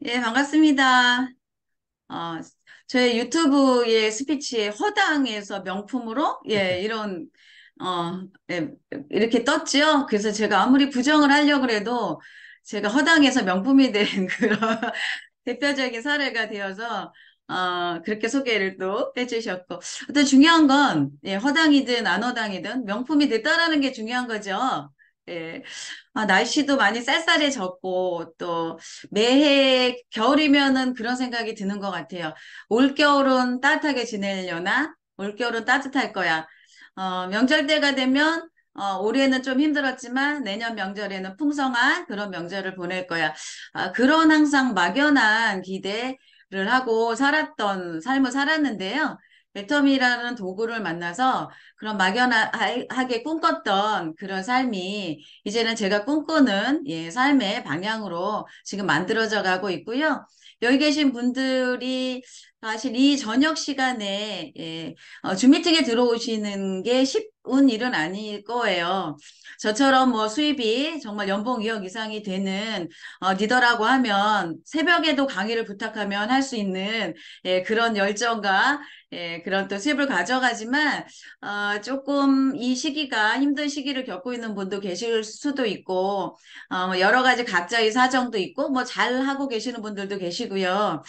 예, 반갑습니다. 어, 저희 유튜브의 스피치에 허당에서 명품으로, 예, 이런, 예, 이렇게 떴지요. 그래서 제가 아무리 부정을 하려고 해도 제가 허당에서 명품이 된 그런 대표적인 사례가 되어서, 그렇게 소개를 또 해주셨고. 또 중요한 건, 예, 허당이든 안 허당이든 명품이 됐다라는 게 중요한 거죠. 예. 날씨도 많이 쌀쌀해졌고, 또 매해 겨울이면은 그런 생각이 드는 것 같아요. 올겨울은 따뜻하게 지내려나? 올겨울은 따뜻할 거야. 명절 때가 되면, 올해는 좀 힘들었지만 내년 명절에는 풍성한 그런 명절을 보낼 거야. 그런 항상 막연한 기대를 하고 살았던 삶을 살았는데요. 애텀이라는 도구를 만나서 그런 막연하게 꿈꿨던 그런 삶이 이제는 제가 꿈꾸는 예, 삶의 방향으로 지금 만들어져 가고 있고요. 여기 계신 분들이 사실 이 저녁 시간에 예, 줌미팅에 들어오시는 게 쉬운 일은 아닐 거예요. 저처럼 뭐 수입이 정말 연봉 2억 이상이 되는 리더라고 하면 새벽에도 강의를 부탁하면 할 수 있는 예, 그런 열정과 예, 그런 또 수입을 가져가지만 조금 이 시기가 힘든 시기를 겪고 있는 분도 계실 수도 있고 뭐 여러 가지 각자의 사정도 있고 뭐 잘하고 계시는 분들도 계시고요.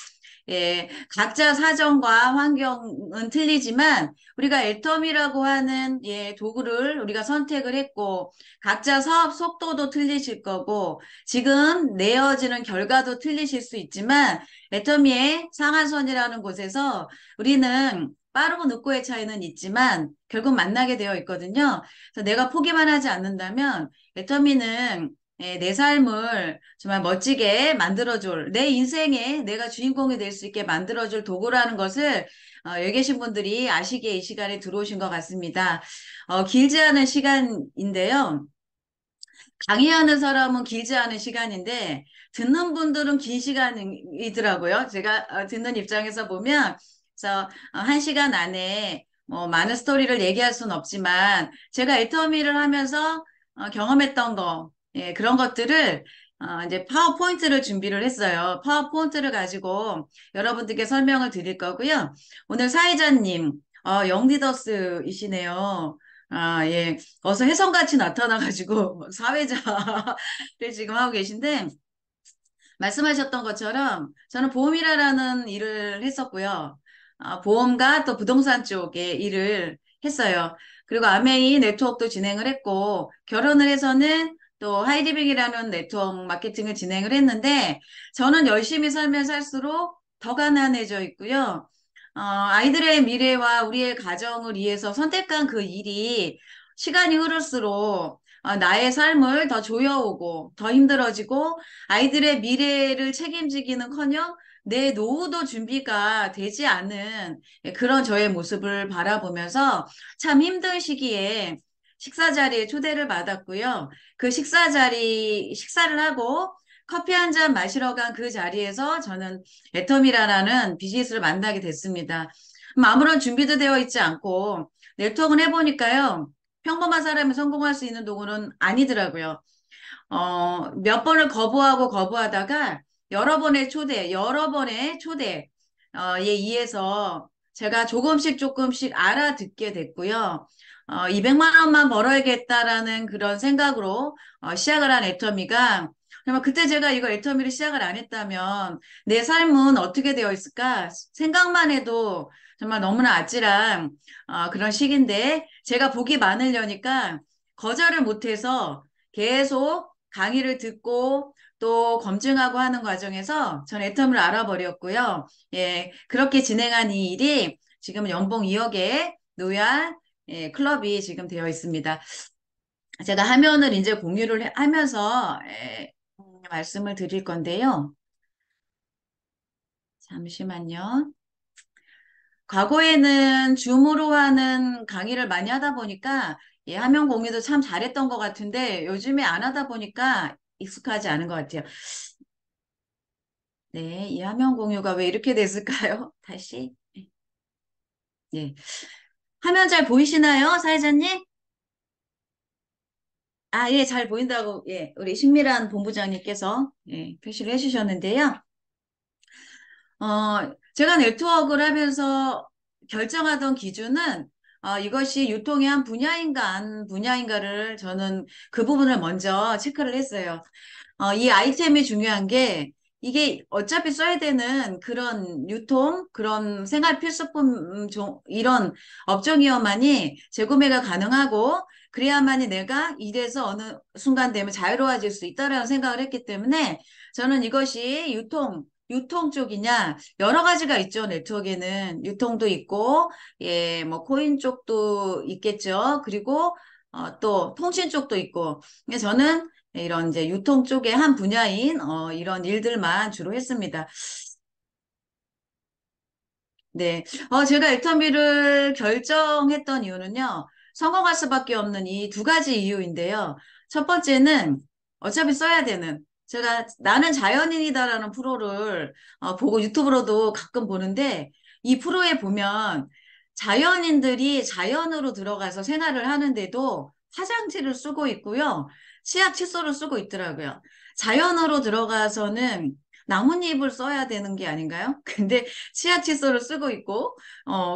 예, 각자 사정과 환경은 틀리지만 우리가 애텀이라고 하는 예, 도구를 우리가 선택을 했고 각자 사업 속도도 틀리실 거고 지금 내어지는 결과도 틀리실 수 있지만 애터미의 상한선이라는 곳에서 우리는 빠르고 늦고의 차이는 있지만 결국 만나게 되어 있거든요. 그래서 내가 포기만 하지 않는다면 애터미는 예, 내 삶을 정말 멋지게 만들어줄, 내 인생에 내가 주인공이 될 수 있게 만들어줄 도구라는 것을 여기 계신 분들이 아시기에 이 시간에 들어오신 것 같습니다. 길지 않은 시간인데요. 강의하는 사람은 길지 않은 시간인데 듣는 분들은 긴 시간이더라고요. 제가 듣는 입장에서 보면 그래서 1시간 안에 뭐 많은 스토리를 얘기할 수는 없지만 제가 애터미를 하면서 경험했던 거 예, 그런 것들을 이제 파워포인트를 준비를 했어요. 파워포인트를 가지고 여러분들께 설명을 드릴 거고요. 오늘 사회자님 영리더스이시네요. 예. 어서 혜성같이 나타나가지고 사회자를 지금 하고 계신데 말씀하셨던 것처럼 저는 보험이라는 일을 했었고요. 보험과 또 부동산 쪽에 일을 했어요. 그리고 아메이 네트워크도 진행을 했고 결혼을 해서는 또 하이리빙이라는 네트워크 마케팅을 진행을 했는데 저는 열심히 살면 살수록 더 가난해져 있고요. 아이들의 미래와 우리의 가정을 위해서 선택한 그 일이 시간이 흐를수록 나의 삶을 더 조여오고 더 힘들어지고 아이들의 미래를 책임지기는커녕 내 노후도 준비가 되지 않은 그런 저의 모습을 바라보면서 참 힘든 시기에 식사 자리에 초대를 받았고요. 그 식사를 하고 커피 한 잔 마시러 간 그 자리에서 저는 애텀이라는 비즈니스를 만나게 됐습니다. 아무런 준비도 되어 있지 않고 네트워크를 해보니까요. 평범한 사람이 성공할 수 있는 도구는 아니더라고요. 몇 번을 거부하다가 여러 번의 초대에 의해서 제가 조금씩 알아듣게 됐고요. 200만 원만 벌어야겠다라는 그런 생각으로 시작을 한 애터미가 정말 그때 제가 이거 애터미를 시작을 안 했다면 내 삶은 어떻게 되어 있을까 생각만 해도 정말 너무나 아찔한 그런 시기인데 제가 복이 많으려니까 거절을 못해서 계속 강의를 듣고 또 검증하고 하는 과정에서 전 애텀을 알아버렸고요. 예, 그렇게 진행한 이 일이 지금 연봉 2억의 노야 예, 클럽이 지금 되어 있습니다. 제가 화면을 이제 공유를 하면서 말씀을 드릴 건데요. 잠시만요. 과거에는 줌으로 하는 강의를 많이 하다 보니까 예, 화면 공유도 참 잘했던 것 같은데 요즘에 안 하다 보니까 익숙하지 않은 것 같아요. 네, 이 화면 공유가 왜 이렇게 됐을까요? 다시. 예. 화면 잘 보이시나요, 사회자님? 예, 잘 보인다고, 예, 우리 신미란 본부장님께서, 예, 표시를 해주셨는데요. 제가 네트워크를 하면서 결정하던 기준은 이것이 유통의 한 분야인가 안 분야인가를 저는 그 부분을 먼저 체크를 했어요. 이 아이템이 중요한 게 이게 어차피 써야 되는 그런 유통, 그런 생활 필수품 이런 업종이어만이 재구매가 가능하고 그래야만이 내가 일에서 어느 순간 되면 자유로워질 수 있다라는 생각을 했기 때문에 저는 이것이 유통 쪽이냐 여러 가지가 있죠. 네트워크에는 유통도 있고 예, 뭐 코인 쪽도 있겠죠. 그리고 또 통신 쪽도 있고. 근데 저는 이런 이제 유통 쪽의 한 분야인 이런 일들만 주로 했습니다. 네. 제가 애터미를 결정했던 이유는요. 성공할 수밖에 없는 이 두 가지 이유인데요. 첫 번째는 어차피 써야 되는 제가 나는 자연인이다라는 프로를 보고 유튜브로도 가끔 보는데 이 프로에 보면 자연인들이 자연으로 들어가서 생활을 하는데도 화장지를 쓰고 있고요. 치약 칫솔을 쓰고 있더라고요. 자연으로 들어가서는 나뭇잎을 써야 되는 게 아닌가요? 근데 치아 칫솔을 쓰고 있고,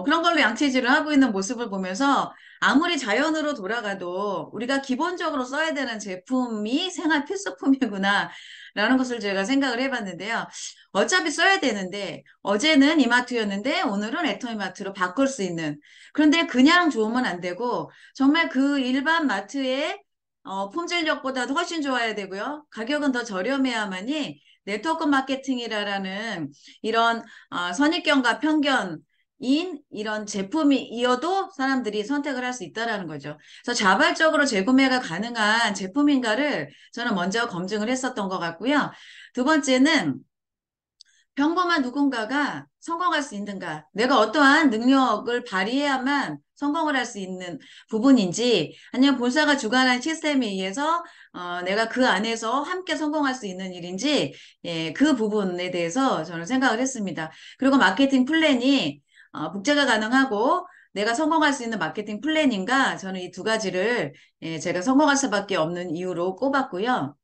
그런 걸로 양치질을 하고 있는 모습을 보면서 아무리 자연으로 돌아가도 우리가 기본적으로 써야 되는 제품이 생활 필수품이구나. 라는 것을 제가 생각을 해봤는데요. 어차피 써야 되는데, 어제는 이마트였는데, 오늘은 애터미마트로 바꿀 수 있는. 그런데 그냥 좋으면 안 되고, 정말 그 일반 마트의 품질력보다도 훨씬 좋아야 되고요. 가격은 더 저렴해야만이 네트워크 마케팅이라는 이런 선입견과 편견인 이런 제품이어도 사람들이 선택을 할 수 있다라는 거죠. 그래서 자발적으로 재구매가 가능한 제품인가를 저는 먼저 검증을 했었던 것 같고요. 두 번째는 평범한 누군가가 성공할 수 있는가? 내가 어떠한 능력을 발휘해야만 성공을 할 수 있는 부분인지, 아니면 본사가 주관한 시스템에 의해서 내가 그 안에서 함께 성공할 수 있는 일인지, 예, 그 부분에 대해서 저는 생각을 했습니다. 그리고 마케팅 플랜이 복제가 가능하고 내가 성공할 수 있는 마케팅 플랜인가? 저는 이 두 가지를 예, 제가 성공할 수밖에 없는 이유로 꼽았고요.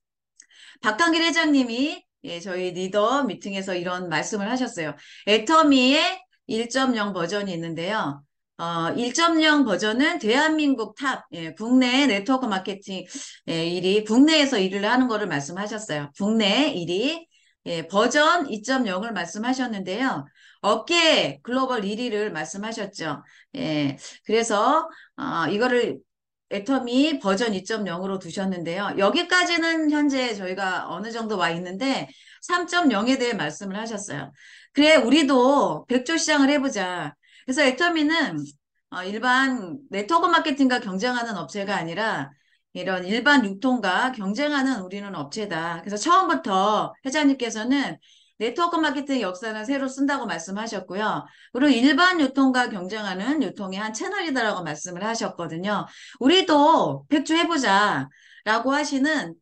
박한길 회장님이 예, 저희 리더 미팅에서 이런 말씀을 하셨어요. 애터미의 1.0 버전이 있는데요. 1.0 버전은 대한민국 탑, 예, 국내 네트워크 마케팅 예, 1위, 국내에서 1위를 하는 거를 말씀하셨어요. 국내 1위, 예, 버전 2.0을 말씀하셨는데요. 업계 글로벌 1위를 말씀하셨죠. 예, 그래서 이거를 애터미 버전 2.0으로 두셨는데요. 여기까지는 현재 저희가 어느 정도 와 있는데 3.0에 대해 말씀을 하셨어요. 그래, 우리도 백조 시장을 해보자. 그래서 애터미는 일반 네트워크 마케팅과 경쟁하는 업체가 아니라 이런 일반 유통과 경쟁하는 우리는 업체다. 그래서 처음부터 회장님께서는 네트워크 마케팅 역사는 새로 쓴다고 말씀하셨고요. 그리고 일반 유통과 경쟁하는 유통의 한 채널이다라고 말씀을 하셨거든요. 우리도 백주 해보자 라고 하시는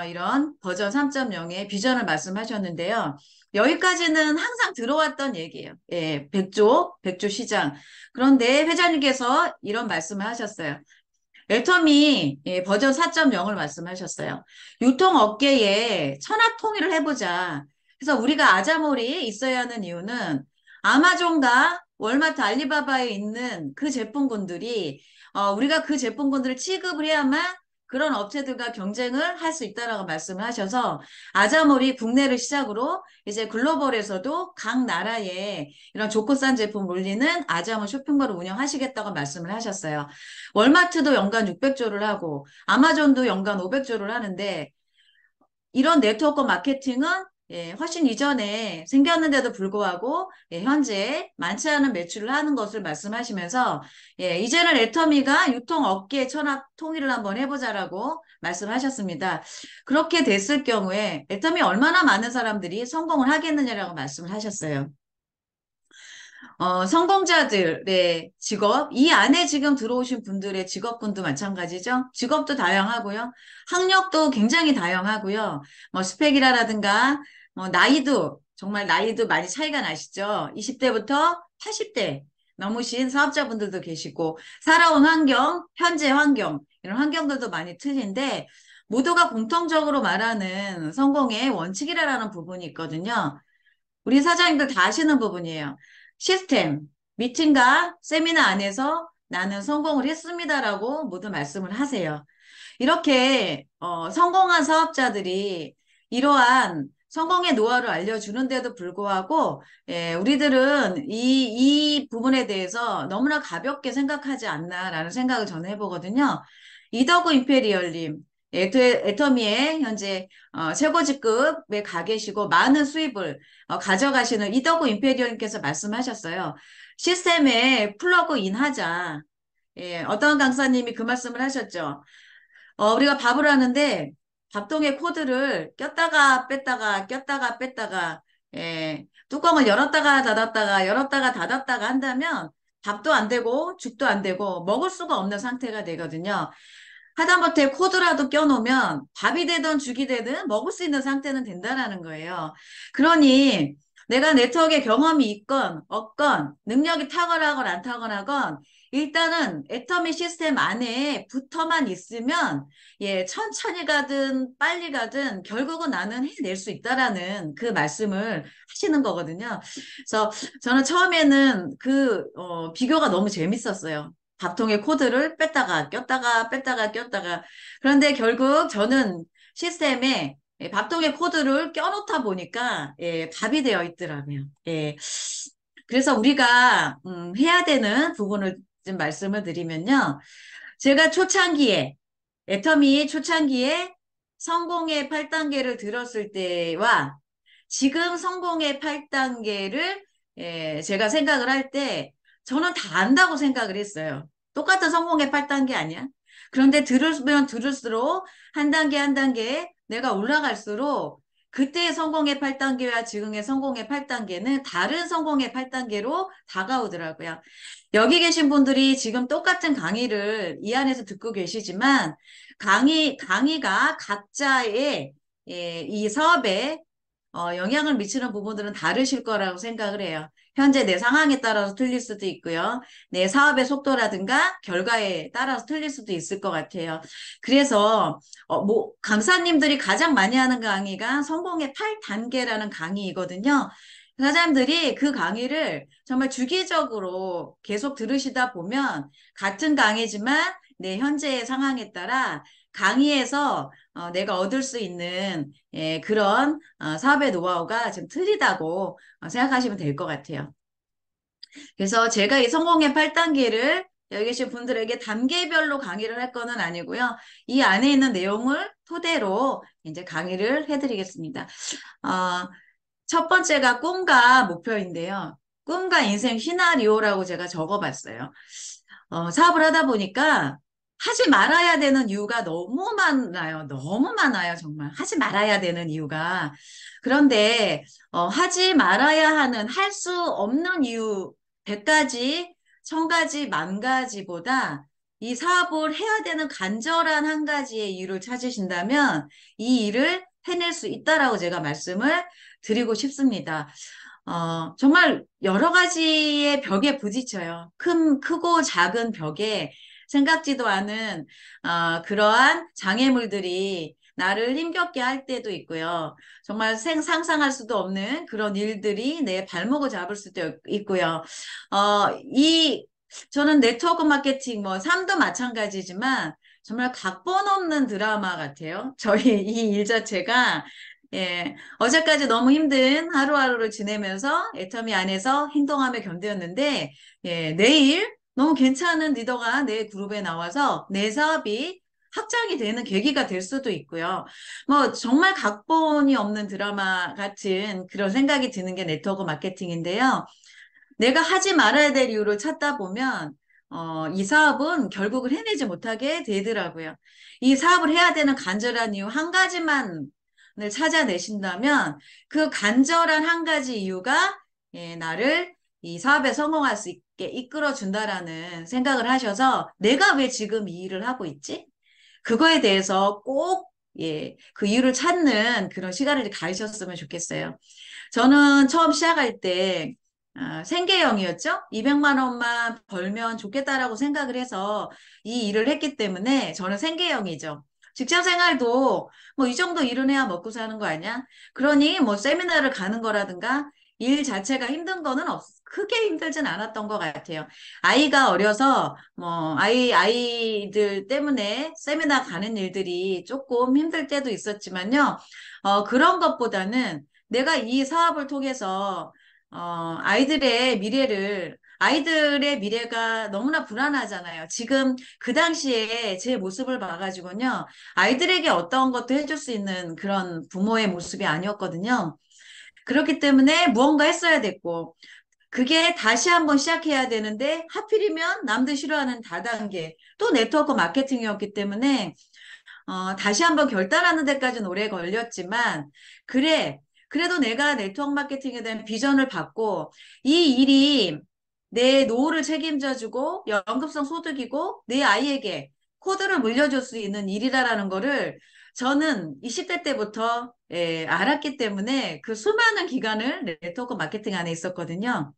이런 버전 3.0의 비전을 말씀하셨는데요. 여기까지는 항상 들어왔던 얘기예요. 예, 백조 시장. 그런데 회장님께서 이런 말씀을 하셨어요. 애터미 예, 버전 4.0을 말씀하셨어요. 유통업계에 천하 통일을 해보자. 그래서 우리가 아자몰이 있어야 하는 이유는 아마존과 월마트, 알리바바에 있는 그 제품군들이 우리가 그 제품군들을 취급을 해야만 그런 업체들과 경쟁을 할 수 있다라고 말씀을 하셔서 아자몰이 국내를 시작으로 이제 글로벌에서도 각 나라에 이런 좋고 싼 제품 올리는 아자몰 쇼핑몰을 운영하시겠다고 말씀을 하셨어요. 월마트도 연간 600조를 하고 아마존도 연간 500조를 하는데 이런 네트워크 마케팅은 예, 훨씬 이전에 생겼는데도 불구하고 예, 현재 많지 않은 매출을 하는 것을 말씀하시면서 예, 이제는 애터미가 유통업계 천하 통일을 한번 해보자라고 말씀하셨습니다. 그렇게 됐을 경우에 애터미 얼마나 많은 사람들이 성공을 하겠느냐라고 말씀을 하셨어요. 성공자들의 직업, 이 안에 지금 들어오신 분들의 직업군도 마찬가지죠. 직업도 다양하고요. 학력도 굉장히 다양하고요. 뭐 스펙이라든가, 뭐 나이도, 정말 나이도 많이 차이가 나시죠. 20대부터 80대 넘으신 사업자분들도 계시고, 살아온 환경, 현재 환경, 이런 환경들도 많이 틀린데, 모두가 공통적으로 말하는 성공의 원칙이라는 부분이 있거든요. 우리 사장님들 다 아시는 부분이에요. 시스템, 미팅과 세미나 안에서 나는 성공을 했습니다라고 모두 말씀을 하세요. 이렇게 성공한 사업자들이 이러한 성공의 노하우를 알려주는데도 불구하고 우리들은 이 부분에 대해서 너무나 가볍게 생각하지 않나라는 생각을 저는 해보거든요. 이더구 임페리얼님, 애터미의 현재 최고 직급에 가 계시고 많은 수입을 가져가시는 이더구 임페리얼님께서 말씀하셨어요. 시스템에 플러그인 하자. 예, 어떤 강사님이 그 말씀을 하셨죠. 우리가 밥을 하는데 밥통에 코드를 꼈다가 뺐다가 꼈다가 뺐다가 뚜껑을 열었다가 닫았다가 열었다가 닫았다가 한다면 밥도 안 되고 죽도 안 되고 먹을 수가 없는 상태가 되거든요. 하다못해 코드라도 껴놓으면 밥이 되든 죽이 되든 먹을 수 있는 상태는 된다라는 거예요. 그러니 내가 네트워크에 경험이 있건 없건 능력이 탁월하건 안 탁월하건 일단은 애터미 시스템 안에 붙어만 있으면 천천히 가든 빨리 가든 결국은 나는 해낼 수 있다라는 그 말씀을 하시는 거거든요. 그래서 저는 처음에는 비교가 너무 재밌었어요. 밥통에 코드를 뺐다가 꼈다가 뺐다가 꼈다가. 그런데 결국 저는 시스템에 밥통에 코드를 껴놓다 보니까 답이 되어 있더라고요. 그래서 우리가 해야 되는 부분을 좀 말씀을 드리면요. 제가 초창기에 애터미 초창기에 성공의 8단계를 들었을 때와 지금 성공의 8단계를 제가 생각을 할 때 저는 다 안다고 생각을 했어요. 똑같은 성공의 8단계 아니야? 그런데 들으면 들을수록 한 단계 한 단계 내가 올라갈수록 그때의 성공의 8단계와 지금의 성공의 8단계는 다른 성공의 8단계로 다가오더라고요. 여기 계신 분들이 지금 똑같은 강의를 이 안에서 듣고 계시지만 강의가 각자의 이 사업에 영향을 미치는 부분들은 다르실 거라고 생각을 해요. 현재 내 상황에 따라서 틀릴 수도 있고요. 내 사업의 속도라든가 결과에 따라서 틀릴 수도 있을 것 같아요. 그래서 강사님들이 가장 많이 하는 강의가 성공의 8단계라는 강의이거든요. 사장님들이 그 강의를 정말 주기적으로 계속 들으시다 보면 같은 강의지만 내 현재의 상황에 따라 강의에서 내가 얻을 수 있는 그런 사업의 노하우가 좀 틀리다고 생각하시면 될 것 같아요. 그래서 제가 이 성공의 8단계를 여기 계신 분들에게 단계별로 강의를 할 거는 아니고요. 이 안에 있는 내용을 토대로 이제 강의를 해드리겠습니다. 어, 첫 번째가 꿈과 목표인데요. 꿈과 인생 시나리오라고 제가 적어봤어요. 사업을 하다 보니까 하지 말아야 되는 이유가 너무 많아요. 너무 많아요, 정말. 하지 말아야 되는 이유가. 그런데, 하지 말아야 하는, 할 수 없는 이유 100가지, 1000가지, 만 가지보다 이 사업을 해야 되는 간절한 한 가지의 이유를 찾으신다면 이 일을 해낼 수 있다라고 제가 말씀을 드리고 싶습니다. 정말 여러 가지의 벽에 부딪혀요. 크고 작은 벽에 생각지도 않은, 그러한 장애물들이 나를 힘겹게 할 때도 있고요. 정말 상상할 수도 없는 그런 일들이 내 발목을 잡을 수도 있고요. 저는 네트워크 마케팅, 삶도 마찬가지지만 정말 각본 없는 드라마 같아요. 저희 이 일 자체가 어제까지 너무 힘든 하루하루를 지내면서 애터미 안에서 행동하며 견뎠는데, 내일 너무 괜찮은 리더가 내 그룹에 나와서 내 사업이 확장이 되는 계기가 될 수도 있고요. 정말 각본이 없는 드라마 같은 그런 생각이 드는 게 네트워크 마케팅인데요. 내가 하지 말아야 될 이유를 찾다 보면, 이 사업은 결국은 해내지 못하게 되더라고요. 이 사업을 해야 되는 간절한 이유 한 가지만 찾아내신다면 그 간절한 한 가지 이유가 나를 이 사업에 성공할 수 있게 이끌어 준다라는 생각을 하셔서 내가 왜 지금 이 일을 하고 있지? 그거에 대해서 꼭 그 이유를 찾는 그런 시간을 가지셨으면 좋겠어요. 저는 처음 시작할 때 생계형이었죠? 200만 원만 벌면 좋겠다라고 생각을 해서 이 일을 했기 때문에 저는 생계형이죠. 직장 생활도 이 정도 일은 해야 먹고 사는 거 아니야? 그러니 세미나를 가는 거라든가 일 자체가 힘든 거는 크게 힘들진 않았던 것 같아요. 아이가 어려서, 뭐, 아이들 때문에 세미나 가는 일들이 조금 힘들 때도 있었지만요. 그런 것보다는 내가 이 사업을 통해서, 아이들의 미래가 너무나 불안하잖아요. 지금 그 당시에 제 모습을 봐가지고요. 아이들에게 어떤 것도 해줄 수 있는 그런 부모의 모습이 아니었거든요. 그렇기 때문에 무언가 했어야 됐고, 그게 다시 한번 시작해야 되는데, 하필이면 남들 싫어하는 다단계, 또 네트워크 마케팅이었기 때문에, 다시 한번 결단하는 데까지는 오래 걸렸지만, 그래, 그래도 내가 네트워크 마케팅에 대한 비전을 받고, 이 일이 내 노후를 책임져주고, 연금성 소득이고, 내 아이에게 코드를 물려줄 수 있는 일이다라는 거를 저는 20대 때부터 알았기 때문에 그 수많은 기간을 네트워크 마케팅 안에 있었거든요.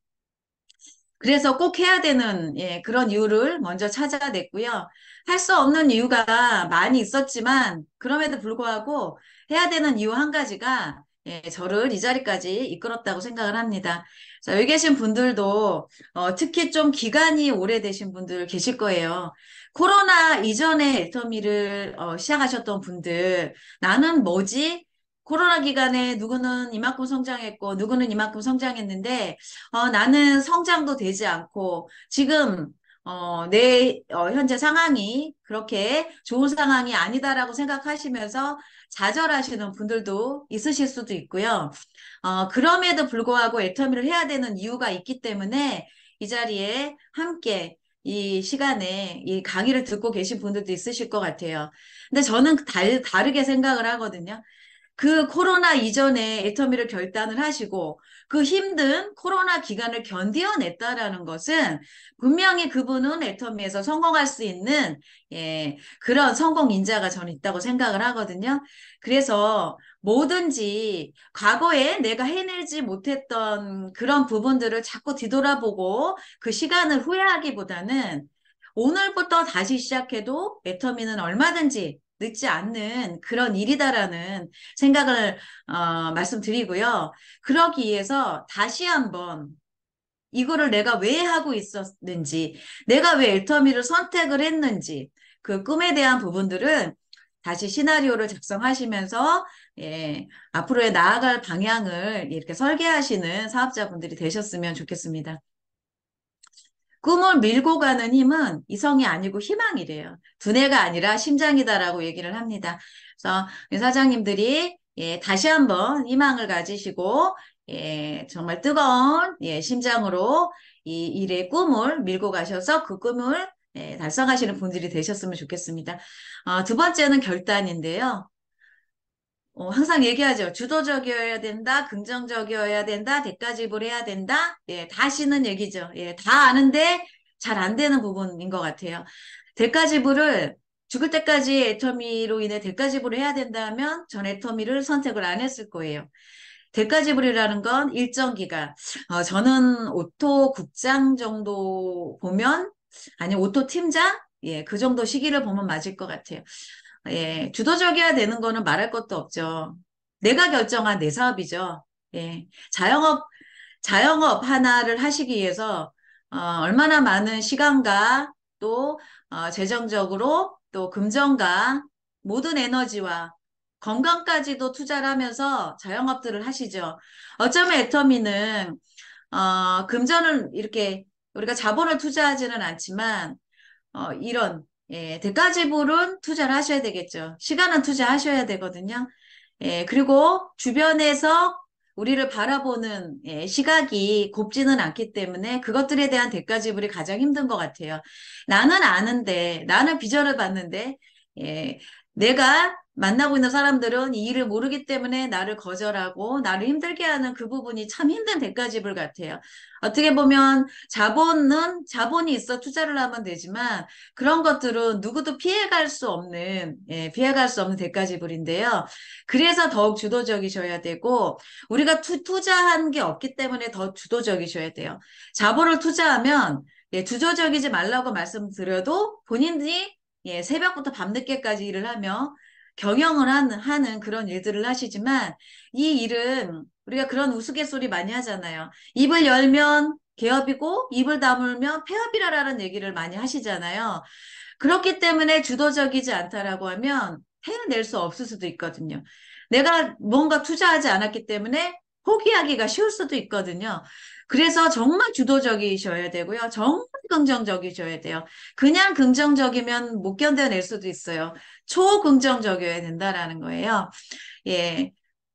그래서 꼭 해야 되는 그런 이유를 먼저 찾아냈고요. 할 수 없는 이유가 많이 있었지만 그럼에도 불구하고 해야 되는 이유 한 가지가 저를 이 자리까지 이끌었다고 생각을 합니다. 자, 여기 계신 분들도 특히 좀 기간이 오래되신 분들 계실 거예요. 코로나 이전에 엘터미를 시작하셨던 분들, 나는 뭐지? 코로나 기간에 누구는 이만큼 성장했고 누구는 이만큼 성장했는데 나는 성장도 되지 않고 지금 내 현재 상황이 그렇게 좋은 상황이 아니다라고 생각하시면서 좌절하시는 분들도 있으실 수도 있고요. 그럼에도 불구하고 애터미를 해야 되는 이유가 있기 때문에 이 자리에 함께 이 시간에 이 강의를 듣고 계신 분들도 있으실 것 같아요. 근데 저는 다르게 생각을 하거든요. 그 코로나 이전에 애터미를 결단을 하시고 그 힘든 코로나 기간을 견뎌냈다라는 것은 분명히 그분은 애터미에서 성공할 수 있는 그런 성공 인자가 저는 있다고 생각을 하거든요. 그래서 뭐든지 과거에 내가 해내지 못했던 그런 부분들을 자꾸 뒤돌아보고 그 시간을 후회하기보다는 오늘부터 다시 시작해도 애터미는 얼마든지 늦지 않는 그런 일이다라는 생각을 말씀드리고요. 그러기 위해서 다시 한번 이거를 내가 왜 하고 있었는지, 내가 왜 엘터미를 선택을 했는지, 그 꿈에 대한 부분들은 다시 시나리오를 작성하시면서 앞으로의 나아갈 방향을 이렇게 설계하시는 사업자분들이 되셨으면 좋겠습니다. 꿈을 밀고 가는 힘은 이성이 아니고 희망이래요. 두뇌가 아니라 심장이다라고 얘기를 합니다. 그래서 사장님들이 다시 한번 희망을 가지시고 정말 뜨거운 심장으로 이 일의 꿈을 밀고 가셔서 그 꿈을 달성하시는 분들이 되셨으면 좋겠습니다. 두 번째는 결단인데요. 항상 얘기하죠. 주도적이어야 된다, 긍정적이어야 된다, 대가지불해야 된다. 다시는 얘기죠. 다 아는데 잘 안 되는 부분인 것 같아요. 대가지불을 죽을 때까지 애터미로 인해 대가지불을 해야 된다면 전 애터미를 선택을 안 했을 거예요. 대가지불이라는 건 일정 기간. 저는 오토 국장 정도 보면, 아니, 오토 팀장? 그 정도 시기를 보면 맞을 것 같아요. 주도적이어야 되는 거는 말할 것도 없죠. 내가 결정한 내 사업이죠. 자영업 하나를 하시기 위해서, 얼마나 많은 시간과 또, 재정적으로 또 금전과 모든 에너지와 건강까지도 투자를 하면서 자영업들을 하시죠. 어쩌면 애터미는, 금전을 이렇게 우리가 자본을 투자하지는 않지만, 이런, 대가지불은 투자를 하셔야 되겠죠. 시간은 투자하셔야 되거든요. 그리고 주변에서 우리를 바라보는 시각이 곱지는 않기 때문에 그것들에 대한 대가지불이 가장 힘든 것 같아요. 나는 아는데, 나는 비전을 봤는데, 예, 내가 만나고 있는 사람들은 이 일을 모르기 때문에 나를 거절하고 나를 힘들게 하는 그 부분이 참 힘든 대가지불 같아요. 어떻게 보면 자본이 있어 투자를 하면 되지만 그런 것들은 누구도 피해갈 수 없는, 피해갈 수 없는 대가지불인데요. 그래서 더욱 주도적이셔야 되고, 우리가 투자한 게 없기 때문에 더 주도적이셔야 돼요. 자본을 투자하면, 주도적이지 말라고 말씀드려도 본인들이 새벽부터 밤늦게까지 일을 하며 경영을 하는 그런 일들을 하시지만 이 일은 우리가 그런 우스갯소리 많이 하잖아요. 입을 열면 개업이고 입을 다물면 폐업이라는 얘기를 많이 하시잖아요. 그렇기 때문에 주도적이지 않다라고 하면 해낼 수 없을 수도 있거든요. 내가 뭔가 투자하지 않았기 때문에 포기하기가 쉬울 수도 있거든요. 그래서 정말 주도적이셔야 되고요. 정말 긍정적이셔야 돼요. 그냥 긍정적이면 못 견뎌낼 수도 있어요. 초긍정적이어야 된다라는 거예요. 예.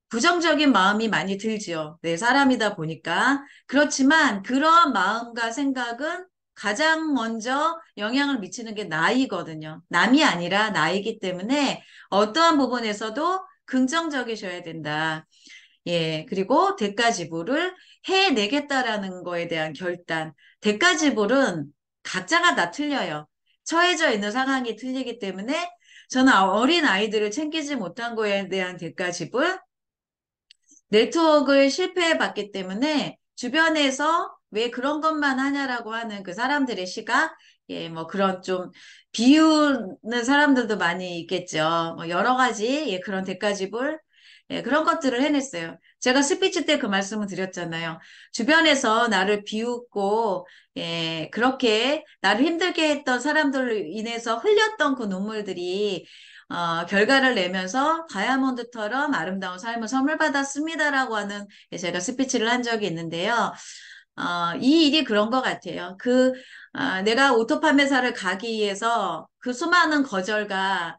부정적인 마음이 많이 들지요. 네, 사람이다 보니까. 그렇지만 그런 마음과 생각은 가장 먼저 영향을 미치는 게 나이거든요. 남이 아니라 나이기 때문에 어떠한 부분에서도 긍정적이셔야 된다. 예, 그리고 대가 지불을 해내겠다라는 거에 대한 결단. 대가 지불은 각자가 다 틀려요. 처해져 있는 상황이 틀리기 때문에 저는 어린 아이들을 챙기지 못한 거에 대한 대가 지불, 네트워크를 실패해 봤기 때문에 주변에서 왜 그런 것만 하냐라고 하는 그 사람들의 시각, 예, 뭐 그런 좀 비우는 사람들도 많이 있겠죠. 뭐 여러 가지, 예, 그런 대가집을, 예, 그런 것들을 해냈어요. 제가 스피치 때 그 말씀을 드렸잖아요. 주변에서 나를 비웃고, 예, 그렇게 나를 힘들게 했던 사람들로 인해서 흘렸던 그 눈물들이 결과를 내면서 다이아몬드처럼 아름다운 삶을 선물 받았습니다라고 하는 제가 스피치를 한 적이 있는데요. 이 일이 그런 것 같아요. 내가 오토 판매사를 가기 위해서 그 수많은 거절과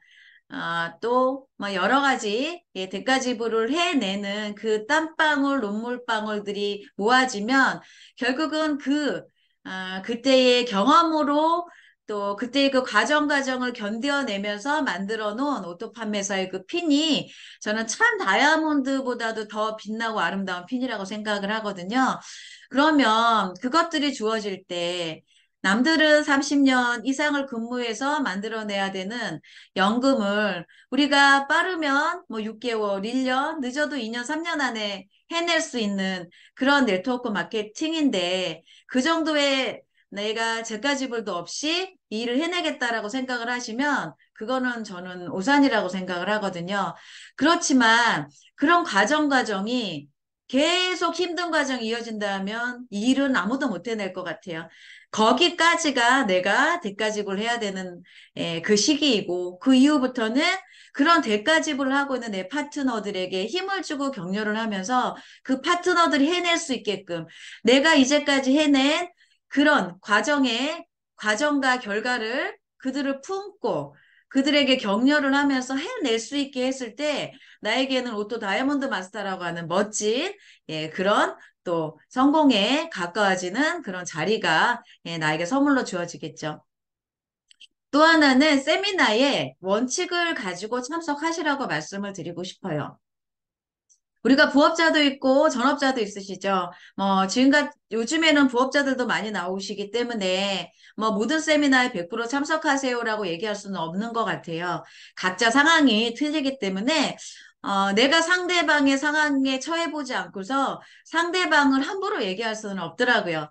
또, 뭐, 여러 가지, 예, 대가 지불을 해내는 그 땀방울, 눈물방울들이 모아지면 결국은 그때의 경험으로 또 그때의 그 과정을 견뎌내면서 만들어 놓은 오토 판매사의 그 핀이 저는 참 다이아몬드보다도 더 빛나고 아름다운 핀이라고 생각을 하거든요. 그러면 그것들이 주어질 때 남들은 30년 이상을 근무해서 만들어내야 되는 연금을 우리가 빠르면 뭐 6개월, 1년, 늦어도 2년, 3년 안에 해낼 수 있는 그런 네트워크 마케팅인데 그 정도의 내가 제가 지불도 없이 이 일을 해내겠다라고 생각을 하시면 그거는 저는 오산이라고 생각을 하거든요. 그렇지만 그런 과정이 계속 힘든 과정이 이어진다면 이 일은 아무도 못 해낼 것 같아요. 거기까지가 내가 대가 지불을 해야 되는 그 시기이고 그 이후부터는 그런 대가 지불을 하고 있는 내 파트너들에게 힘을 주고 격려를 하면서 그 파트너들이 해낼 수 있게끔 내가 이제까지 해낸 그런 과정과 결과를 그들을 품고 그들에게 격려를 하면서 해낼 수 있게 했을 때 나에게는 오토 다이아몬드 마스터라고 하는 멋진 그런 또 성공에 가까워지는 그런 자리가 나에게 선물로 주어지겠죠. 또 하나는 세미나에 원칙을 가지고 참석하시라고 말씀을 드리고 싶어요. 우리가 부업자도 있고 전업자도 있으시죠. 요즘에는 부업자들도 많이 나오시기 때문에 뭐 모든 세미나에 100% 참석하세요라고 얘기할 수는 없는 것 같아요. 각자 상황이 틀리기 때문에 내가 상대방의 상황에 처해보지 않고서 상대방을 함부로 얘기할 수는 없더라고요.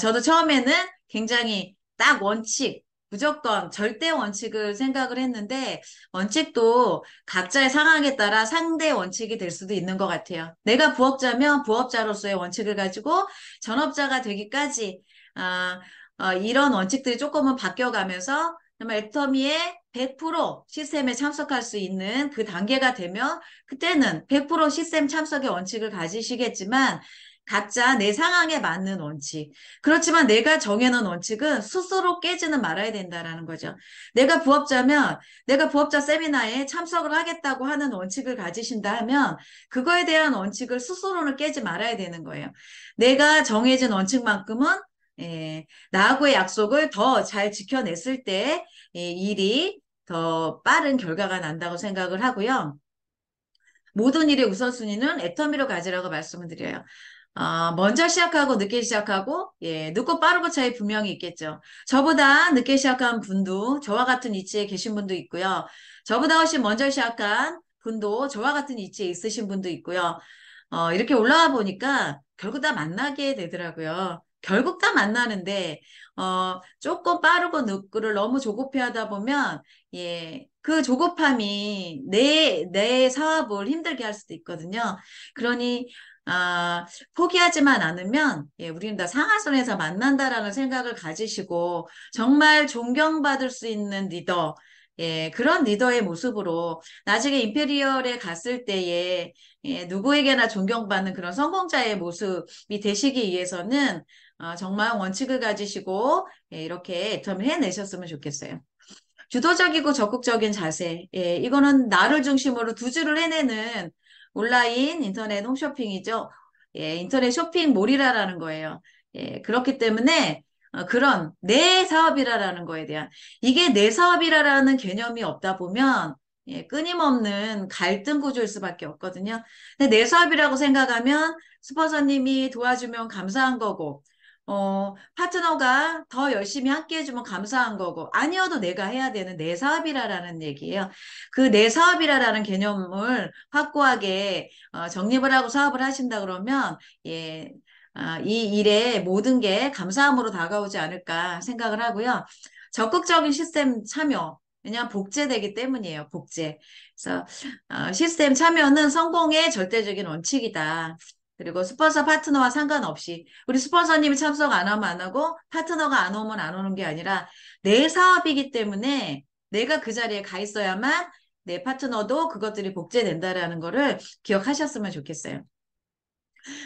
저도 처음에는 굉장히 딱 원칙, 무조건 절대 원칙을 생각을 했는데 원칙도 각자의 상황에 따라 상대 원칙이 될 수도 있는 것 같아요. 내가 부업자면 부업자로서의 원칙을 가지고 전업자가 되기까지 이런 원칙들이 조금은 바뀌어가면서 정말 애터미의 100% 시스템에 참석할 수 있는 그 단계가 되면 그때는 100% 시스템 참석의 원칙을 가지시겠지만 각자 내 상황에 맞는 원칙. 그렇지만 내가 정해놓은 원칙은 스스로 깨지는 말아야 된다라는 거죠. 내가 부업자 세미나에 참석을 하겠다고 하는 원칙을 가지신다 하면 그거에 대한 원칙을 스스로는 깨지 말아야 되는 거예요. 내가 정해진 원칙만큼은 나하고의 약속을 더 잘 지켜냈을 때 일이 더 빠른 결과가 난다고 생각을 하고요. 모든 일의 우선순위는 애터미로 가지라고 말씀을 드려요. 먼저 시작하고 늦게 시작하고, 예, 늦고 빠르고 차이 분명히 있겠죠. 저보다 늦게 시작한 분도 저와 같은 위치에 계신 분도 있고요. 저보다 훨씬 먼저 시작한 분도 저와 같은 위치에 있으신 분도 있고요. 이렇게 올라와 보니까 결국 다 만나게 되더라고요. 결국 다 만나는데, 조금 빠르고 늦고를 너무 조급해 하다 보면, 예, 그 조급함이 내 사업을 힘들게 할 수도 있거든요. 그러니, 아, 포기하지만 않으면, 예, 우리는 다 상하선에서 만난다라는 생각을 가지시고, 정말 존경받을 수 있는 리더, 예, 그런 리더의 모습으로 나중에 임페리얼에 갔을 때에 예, 누구에게나 존경받는 그런 성공자의 모습이 되시기 위해서는 정말 원칙을 가지시고 예, 이렇게 애텀을 해내셨으면 좋겠어요. 주도적이고 적극적인 자세. 예, 이거는 나를 중심으로 두 줄을 해내는 온라인 인터넷 홈쇼핑이죠. 예, 인터넷 쇼핑몰이라는 거예요. 예, 그렇기 때문에 그런 내 사업이라는 거에 대한 이게 내 사업이라는 개념이 없다 보면 예, 끊임없는 갈등 구조일 수밖에 없거든요. 근데 내 사업이라고 생각하면 스폰서님이 도와주면 감사한 거고 파트너가 더 열심히 함께 해주면 감사한 거고, 아니어도 내가 해야 되는 내 사업이라라는 얘기예요. 그 내 사업이라라는 개념을 확고하게 정립을 하고 사업을 하신다 그러면, 예, 이 일에 모든 게 감사함으로 다가오지 않을까 생각을 하고요. 적극적인 시스템 참여. 왜냐하면 복제되기 때문이에요, 복제. 그래서 시스템 참여는 성공의 절대적인 원칙이다. 그리고 스폰서 파트너와 상관없이 우리 스폰서님이 참석 안 하면 안 하고 파트너가 안 오면 안 오는 게 아니라 내 사업이기 때문에 내가 그 자리에 가 있어야만 내 파트너도 그것들이 복제된다라는 거를 기억하셨으면 좋겠어요.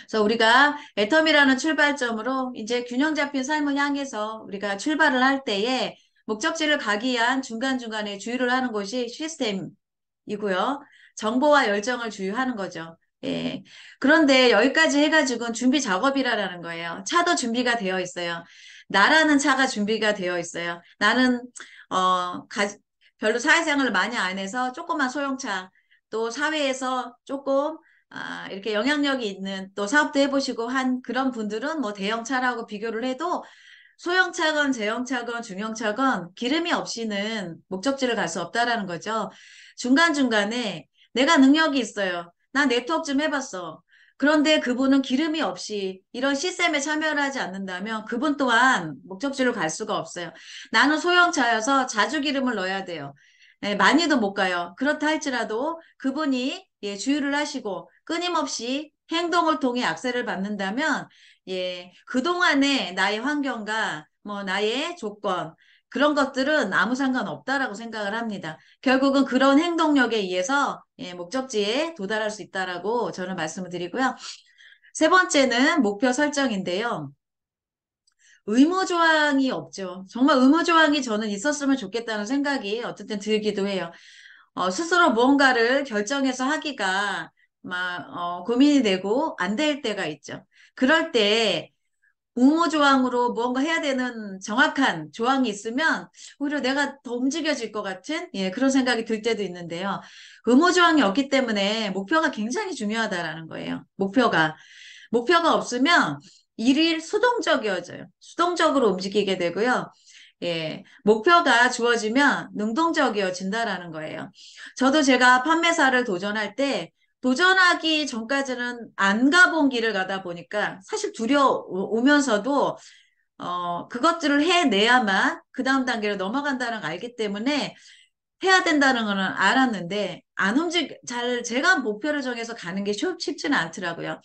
그래서 우리가 애텀이라는 출발점으로 이제 균형 잡힌 삶을 향해서 우리가 출발을 할 때에 목적지를 가기 위한 중간중간에 주의를 하는 것이 시스템이고요. 정보와 열정을 주의하는 거죠. 예. 그런데 여기까지 해가지고는 준비 작업이라는 거예요. 차도 준비가 되어 있어요. 나라는 차가 준비가 되어 있어요. 나는, 별로 사회생활을 많이 안 해서 조그만 소형차, 또 사회에서 조금 이렇게 영향력이 있는 또 사업도 해보시고 한 그런 분들은 뭐 대형차라고 비교를 해도 소형차건 제형차건 중형차건 기름이 없이는 목적지를 갈 수 없다라는 거죠. 중간중간에 내가 능력이 있어요. 나 네트워크 좀 해봤어. 그런데 그분은 기름이 없이 이런 시스템에 참여를 하지 않는다면 그분 또한 목적지로 갈 수가 없어요. 나는 소형차여서 자주 기름을 넣어야 돼요. 예, 많이도 못 가요. 그렇다 할지라도 그분이 예, 주의를 하시고 끊임없이 행동을 통해 악세를 받는다면 예, 그동안의 나의 환경과 뭐 나의 조건 그런 것들은 아무 상관없다라고 생각을 합니다. 결국은 그런 행동력에 의해서 예, 목적지에 도달할 수 있다라고 저는 말씀을 드리고요. 세 번째는 목표 설정인데요. 의무조항이 없죠. 정말 의무조항이 저는 있었으면 좋겠다는 생각이 어쨌든 들기도 해요. 스스로 무언가를 결정해서 하기가 막 고민이 되고 안 될 때가 있죠. 그럴 때 의무조항으로 무언가 해야 되는 정확한 조항이 있으면 오히려 내가 더 움직여질 것 같은 예, 그런 생각이 들 때도 있는데요. 의무조항이 없기 때문에 목표가 굉장히 중요하다라는 거예요. 목표가 없으면 일이 수동적이어져요. 수동적으로 움직이게 되고요. 예, 목표가 주어지면 능동적이어진다라는 거예요. 저도 제가 판매사를 도전할 때 도전하기 전까지는 안 가본 길을 가다 보니까 사실 두려우면서도 그것들을 해내야만 그 다음 단계로 넘어간다는 걸 알기 때문에 해야 된다는 거는 알았는데 제가 목표를 정해서 가는 게 쉽지는 않더라고요.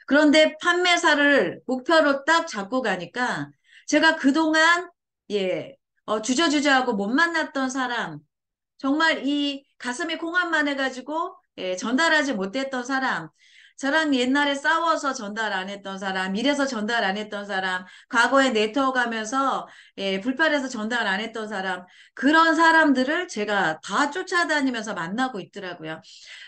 그런데 판매사를 목표로 딱 잡고 가니까 제가 그동안 예, 주저주저하고 못 만났던 사람, 정말 이 가슴이 공합만 해가지고 예, 전달하지 못했던 사람, 저랑 옛날에 싸워서 전달 안 했던 사람, 이래서 전달 안 했던 사람, 과거에 네트워크 하면서 예, 불편해서 전달 안 했던 사람, 그런 사람들을 제가 다 쫓아다니면서 만나고 있더라고요.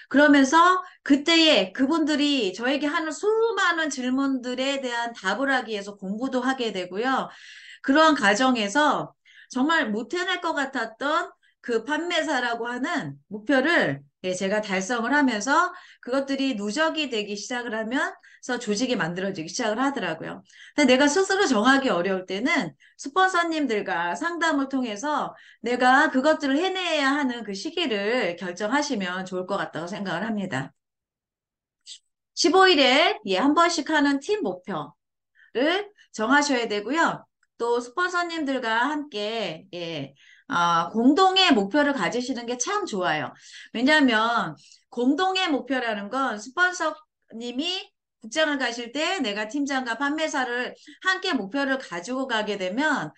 그러면서 그때에 그분들이 저에게 하는 수많은 질문들에 대한 답을 하기 위해서 공부도 하게 되고요. 그러한 과정에서 정말 못 해낼 것 같았던 그 판매사라고 하는 목표를 예, 제가 달성을 하면서 그것들이 누적이 되기 시작을 하면서 조직이 만들어지기 시작을 하더라고요. 근데 내가 스스로 정하기 어려울 때는 스폰서님들과 상담을 통해서 내가 그것들을 해내야 하는 그 시기를 결정하시면 좋을 것 같다고 생각을 합니다. 15일에 예, 한 번씩 하는 팀 목표. 정하셔야 되고요. 또 스폰서님들과 함께, 예, 공동의 목표를 가지시는 게 참 좋아요. 왜냐하면 공동의 목표라는 건 스폰서님이 국장을 가실 때 내가 팀장과 판매사를 함께 목표를 가지고 가게 되면,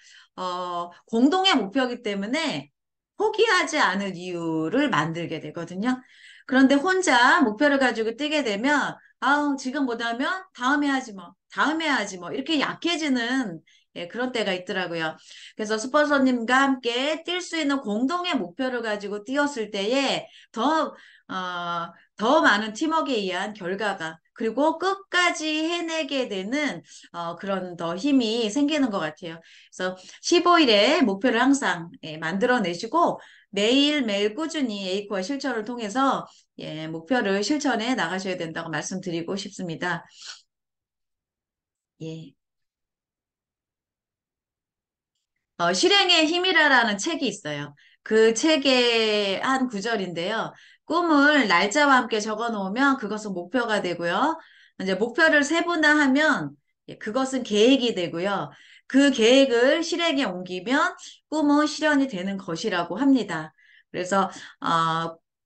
공동의 목표이기 때문에 포기하지 않을 이유를 만들게 되거든요. 그런데 혼자 목표를 가지고 뛰게 되면, 아우, 지금 못하면 다음에 하지 뭐, 다음에 하지 뭐, 이렇게 약해지는 예, 그런 때가 있더라고요. 그래서 스폰서님과 함께 뛸 수 있는 공동의 목표를 가지고 뛰었을 때에 더 많은 팀워크에 의한 결과가, 그리고 끝까지 해내게 되는 그런 더 힘이 생기는 것 같아요. 그래서 15일에 목표를 항상 예, 만들어내시고 매일매일 꾸준히 에이코어 실천을 통해서 예, 목표를 실천해 나가셔야 된다고 말씀드리고 싶습니다. 예. 실행의 힘이라라는 책이 있어요. 그 책의 한 구절인데요. 꿈을 날짜와 함께 적어 놓으면 그것은 목표가 되고요. 이제 목표를 세분화하면 예, 그것은 계획이 되고요. 그 계획을 실행에 옮기면 꿈은 실현이 되는 것이라고 합니다. 그래서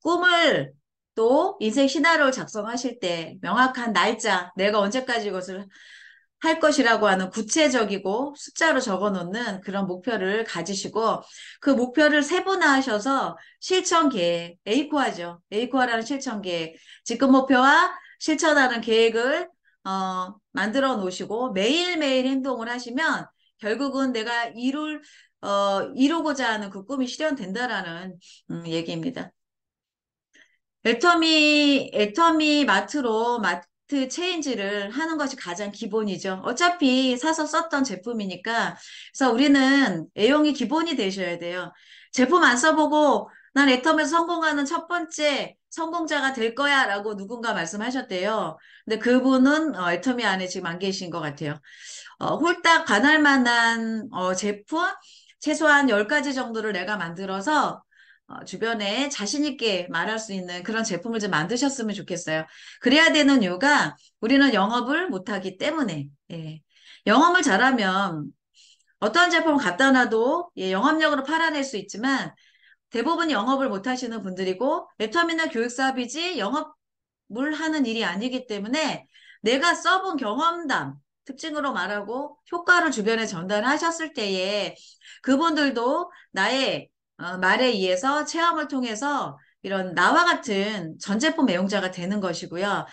꿈을 또 인생 시나리오를 작성하실 때 명확한 날짜, 내가 언제까지 이것을 할 것이라고 하는 구체적이고 숫자로 적어 놓는 그런 목표를 가지시고 그 목표를 세분화하셔서 실천 계획, 에이코아죠. 에이코아라는 실천 계획, 지금 목표와 실천하는 계획을 만들어 놓으시고 매일매일 행동을 하시면 결국은 내가 이루고자 하는 그 꿈이 실현된다라는 얘기입니다. 애터미 마트로 마트 체인지를 하는 것이 가장 기본이죠. 어차피 사서 썼던 제품이니까. 그래서 우리는 애용이 기본이 되셔야 돼요. 제품 안 써보고 난 애터미에서 성공하는 첫 번째 성공자가 될 거야 라고 누군가 말씀하셨대요. 근데 그분은 애터미 안에 지금 안 계신 것 같아요. 홀딱 반할 만한 제품 최소한 10가지 정도를 내가 만들어서 주변에 자신 있게 말할 수 있는 그런 제품을 좀 만드셨으면 좋겠어요. 그래야 되는 이유가 우리는 영업을 못하기 때문에 예. 영업을 잘하면 어떤 제품을 갖다 놔도 예, 영업력으로 팔아낼 수 있지만 대부분 영업을 못하시는 분들이고 애터미나 교육사업이지 영업을 하는 일이 아니기 때문에 내가 써본 경험담 특징으로 말하고 효과를 주변에 전달하셨을 때에 그분들도 나의 말에 의해서 체험을 통해서 이런 나와 같은 전 제품 애용자가 되는 것이고요.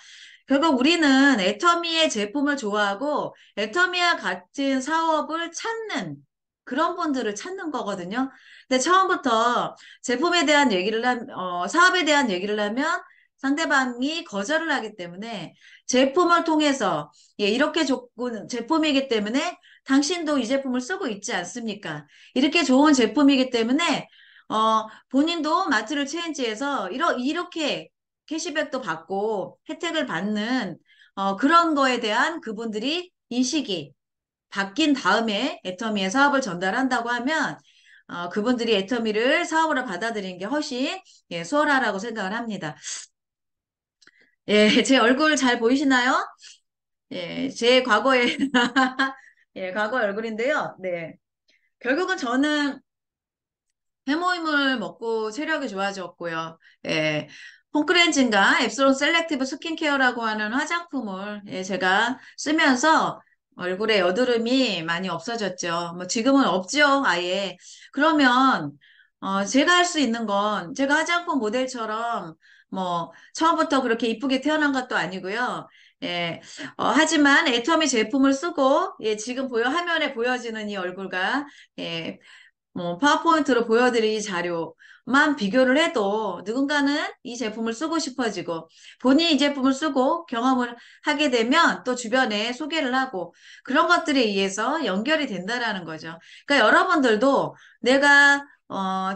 결국 우리는 애터미의 제품을 좋아하고 애터미와 같은 사업을 찾는 그런 분들을 찾는 거거든요. 근데 처음부터 제품에 대한 사업에 대한 얘기를 하면 상대방이 거절을 하기 때문에 제품을 통해서 예, 이렇게 좋은 제품이기 때문에 당신도 이 제품을 쓰고 있지 않습니까? 이렇게 좋은 제품이기 때문에 본인도 마트를 체인지해서 이렇게 캐시백도 받고 혜택을 받는 그런 거에 대한 그분들이 인식이 바뀐 다음에 애터미의 사업을 전달한다고 하면 그분들이 애터미를 사업으로 받아들이는 게 훨씬 예, 수월하라고 생각을 합니다. 예, 제 얼굴 잘 보이시나요? 예, 제 과거의 예, 과거 얼굴인데요. 네. 결국은 저는 해모임을 먹고 체력이 좋아졌고요. 예, 폼크렌즈인가 앱솔론 셀렉티브 스킨케어라고 하는 화장품을 예, 제가 쓰면서 얼굴에 여드름이 많이 없어졌죠. 뭐 지금은 없죠, 아예. 그러면 제가 할 수 있는 건 제가 화장품 모델처럼 뭐 처음부터 그렇게 이쁘게 태어난 것도 아니고요. 예, 하지만 애터미 제품을 쓰고 예, 지금 화면에 보여지는 이 얼굴과 예, 파워포인트로 보여드린 이 자료만 비교를 해도 누군가는 이 제품을 쓰고 싶어지고 본인이 이 제품을 쓰고 경험을 하게 되면 또 주변에 소개를 하고 그런 것들에 의해서 연결이 된다라는 거죠. 그러니까 여러분들도 내가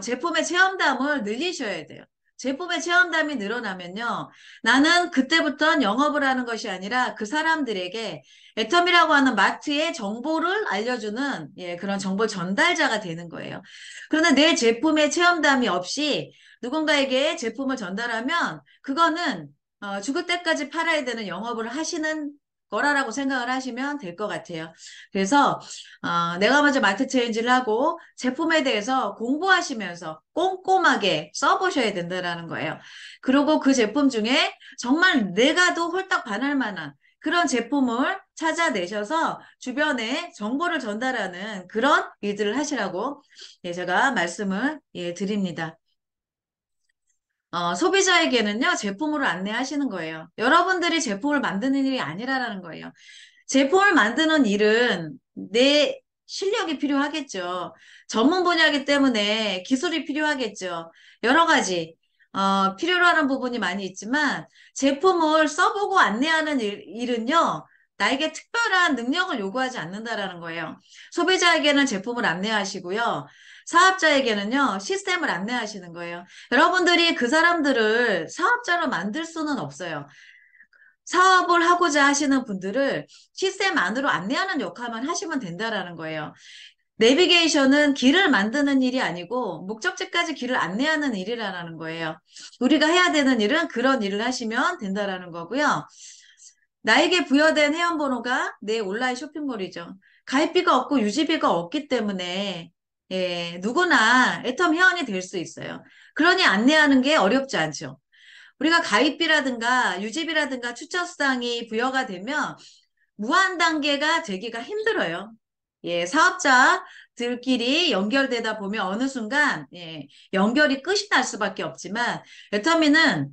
제품의 체험담을 늘리셔야 돼요. 제품의 체험담이 늘어나면요. 나는 그때부터 영업을 하는 것이 아니라 그 사람들에게 애텀이라고 하는 마트의 정보를 알려주는 예, 그런 정보 전달자가 되는 거예요. 그런데 내 제품의 체험담이 없이 누군가에게 제품을 전달하면 그거는 죽을 때까지 팔아야 되는 영업을 하시는 거라고 생각을 하시면 될 것 같아요. 그래서 내가 먼저 마트 체인지를 하고 제품에 대해서 공부하시면서 꼼꼼하게 써보셔야 된다는 거예요. 그리고 그 제품 중에 정말 내가 도 홀딱 반할 만한 그런 제품을 찾아내셔서 주변에 정보를 전달하는 그런 일들을 하시라고 예, 제가 말씀을 예, 드립니다. 소비자에게는요, 제품으로 안내하시는 거예요. 여러분들이 제품을 만드는 일이 아니라라는 거예요. 제품을 만드는 일은 내 실력이 필요하겠죠. 전문 분야이기 때문에 기술이 필요하겠죠. 여러 가지, 필요로 하는 부분이 많이 있지만, 제품을 써보고 안내하는 일은요, 나에게 특별한 능력을 요구하지 않는다라는 거예요. 소비자에게는 제품을 안내하시고요. 사업자에게는요, 시스템을 안내하시는 거예요. 여러분들이 그 사람들을 사업자로 만들 수는 없어요. 사업을 하고자 하시는 분들을 시스템 안으로 안내하는 역할만 하시면 된다라는 거예요. 내비게이션은 길을 만드는 일이 아니고 목적지까지 길을 안내하는 일이라는 거예요. 우리가 해야 되는 일은 그런 일을 하시면 된다라는 거고요. 나에게 부여된 회원번호가 내 온라인 쇼핑몰이죠. 가입비가 없고 유지비가 없기 때문에 예, 누구나 애텀 회원이 될 수 있어요. 그러니 안내하는 게 어렵지 않죠. 우리가 가입비라든가 유지비라든가 추천수당이 부여가 되면 무한 단계가 되기가 힘들어요. 예, 사업자들끼리 연결되다 보면 어느 순간 예, 연결이 끝이 날 수밖에 없지만 애터미는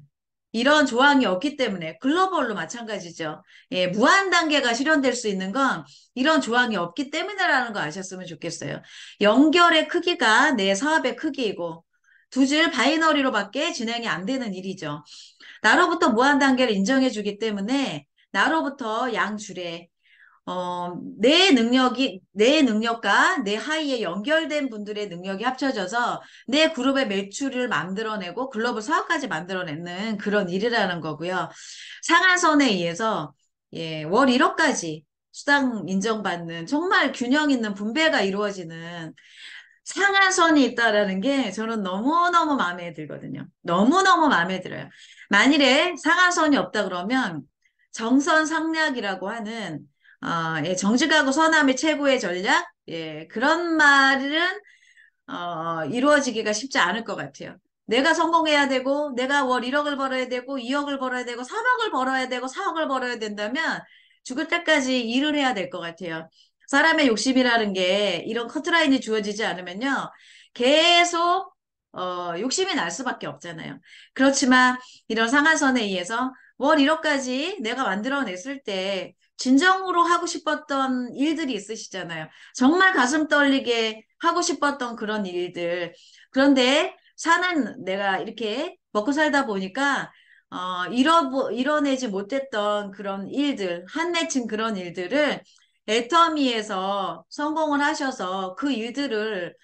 이런 조항이 없기 때문에 글로벌로 마찬가지죠. 예, 무한 단계가 실현될 수 있는 건 이런 조항이 없기 때문이라는 거 아셨으면 좋겠어요. 연결의 크기가 내 사업의 크기이고 두 줄 바이너리로밖에 진행이 안 되는 일이죠. 나로부터 무한 단계를 인정해 주기 때문에 나로부터 양줄에 내 능력과 내 하위에 연결된 분들의 능력이 합쳐져서 내 그룹의 매출을 만들어내고 글로벌 사업까지 만들어내는 그런 일이라는 거고요. 상한선에 의해서 예, 월 1억까지 수당 인정받는 정말 균형 있는 분배가 이루어지는 상한선이 있다라는 게 저는 너무너무 마음에 들거든요. 너무너무 마음에 들어요. 만일에 상한선이 없다 그러면 정선상략이라고 하는 예, 정직하고 선함이 최고의 전략? 예, 그런 말은 이루어지기가 쉽지 않을 것 같아요. 내가 성공해야 되고, 내가 월 1억을 벌어야 되고, 2억을 벌어야 되고, 3억을 벌어야 되고, 4억을 벌어야 된다면 죽을 때까지 일을 해야 될 것 같아요. 사람의 욕심이라는 게 이런 커트라인이 주어지지 않으면요. 계속 욕심이 날 수밖에 없잖아요. 그렇지만 이런 상한선에 의해서 월 1억까지 내가 만들어냈을 때 진정으로 하고 싶었던 일들이 있으시잖아요. 정말 가슴 떨리게 하고 싶었던 그런 일들. 그런데 사는 내가 이렇게 먹고 살다 보니까 이뤄내지 못했던 그런 일들, 한맺힌 그런 일들을 애터미에서 성공을 하셔서 그 일들을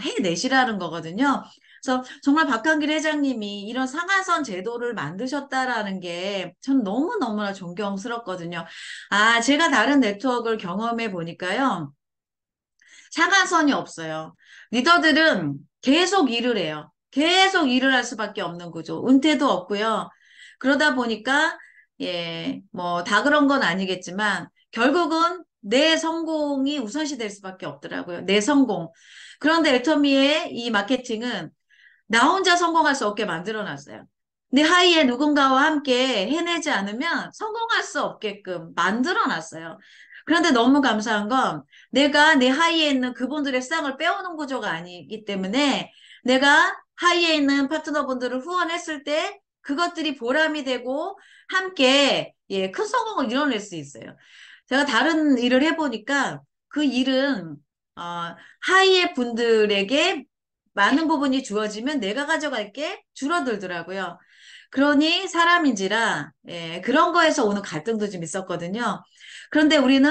해내시라는 거거든요. 그래서 정말 박한길 회장님이 이런 상한선 제도를 만드셨다라는 게 전 너무너무나 존경스럽거든요. 제가 다른 네트워크를 경험해 보니까요. 상한선이 없어요. 리더들은 계속 일을 해요. 계속 일을 할 수밖에 없는 구조. 은퇴도 없고요. 그러다 보니까, 예, 뭐, 다 그런 건 아니겠지만, 결국은 내 성공이 우선시 될 수밖에 없더라고요. 내 성공. 그런데 엘터미의 이 마케팅은 나 혼자 성공할 수 없게 만들어 놨어요. 내 하위에 누군가와 함께 해내지 않으면 성공할 수 없게끔 만들어 놨어요. 그런데 너무 감사한 건 내가 내 하위에 있는 그분들의 수당을 빼오는 구조가 아니기 때문에 내가 하위에 있는 파트너분들을 후원했을 때 그것들이 보람이 되고 함께 예, 큰 성공을 이뤄낼 수 있어요. 제가 다른 일을 해보니까 그 일은 하위의 분들에게 많은 부분이 주어지면 내가 가져갈 게 줄어들더라고요. 그러니 사람인지라 예, 그런 거에서 오는 갈등도 좀 있었거든요. 그런데 우리는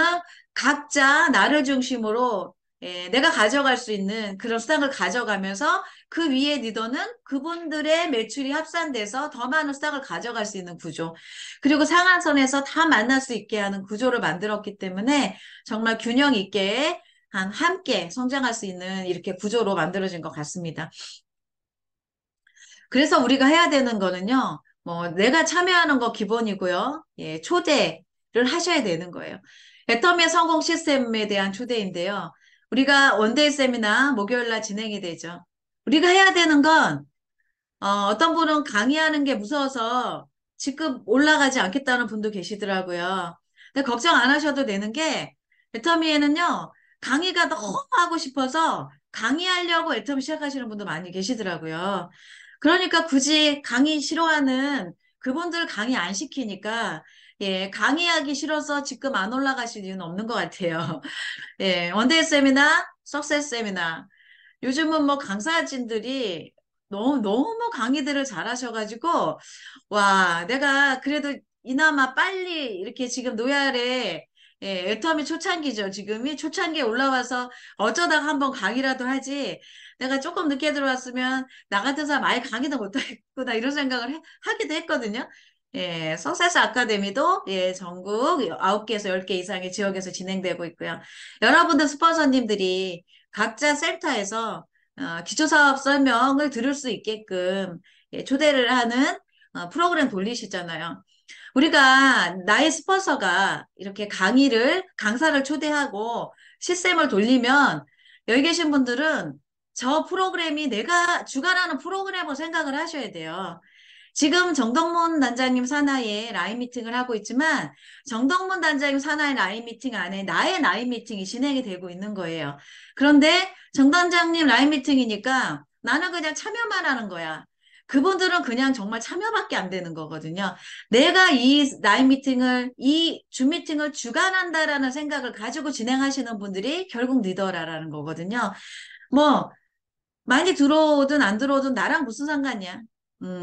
각자 나를 중심으로 예, 내가 가져갈 수 있는 그런 수당을 가져가면서 그 위에 리더는 그분들의 매출이 합산돼서 더 많은 수당을 가져갈 수 있는 구조. 그리고 상한선에서 다 만날 수 있게 하는 구조를 만들었기 때문에 정말 균형 있게 함께 성장할 수 있는 이렇게 구조로 만들어진 것 같습니다. 그래서 우리가 해야 되는 거는요, 뭐, 내가 참여하는 거 기본이고요. 예, 초대, 하셔야 되는 거예요. 애터미의 성공 시스템에 대한 초대인데요. 우리가 원데이 세미나 목요일 날 진행이 되죠. 우리가 해야 되는 건 어떤 분은 강의하는 게 무서워서 직급 올라가지 않겠다는 분도 계시더라고요. 근데 걱정 안 하셔도 되는 게 애터미에는요, 강의가 너무 하고 싶어서 강의하려고 애터미 시작하시는 분도 많이 계시더라고요. 그러니까 굳이 강의 싫어하는 그분들 강의 안 시키니까 예, 강의하기 싫어서 직급 안 올라가실 이유는 없는 것 같아요. 예, 원데이 세미나, 석세스 세미나. 요즘은 뭐 강사진들이 너무 강의들을 잘하셔가지고, 와, 내가 그래도 이나마 빨리 이렇게 지금 노열에, 예, 애터미 초창기죠. 지금이 초창기에 올라와서 어쩌다가 한번 강의라도 하지. 내가 조금 늦게 들어왔으면 나 같은 사람 아예 강의도 못하겠구나 이런 생각을 하기도 했거든요. 예, 석세스 아카데미도 예, 전국 9개에서 10개 이상의 지역에서 진행되고 있고요. 여러분들 스폰서님들이 각자 센터에서 기초사업 설명을 들을 수 있게끔 예, 초대를 하는 프로그램 돌리시잖아요. 우리가 나의 스폰서가 이렇게 강사를 초대하고 시스템을 돌리면 여기 계신 분들은 저 프로그램이 내가 주관하는 프로그램을 생각을 하셔야 돼요. 지금 정덕문 단장님 산하에 라인 미팅을 하고 있지만 정덕문 단장님 산하의 라인 미팅 안에 나의 라인 미팅이 진행이 되고 있는 거예요. 그런데 정 단장님 라인 미팅이니까 나는 그냥 참여만 하는 거야. 그분들은 그냥 정말 참여밖에 안 되는 거거든요. 내가 이 라인 미팅을, 이 줌 미팅을 주관한다라는 생각을 가지고 진행하시는 분들이 결국 리더라라는 거거든요. 뭐, 많이 들어오든 안 들어오든 나랑 무슨 상관이야.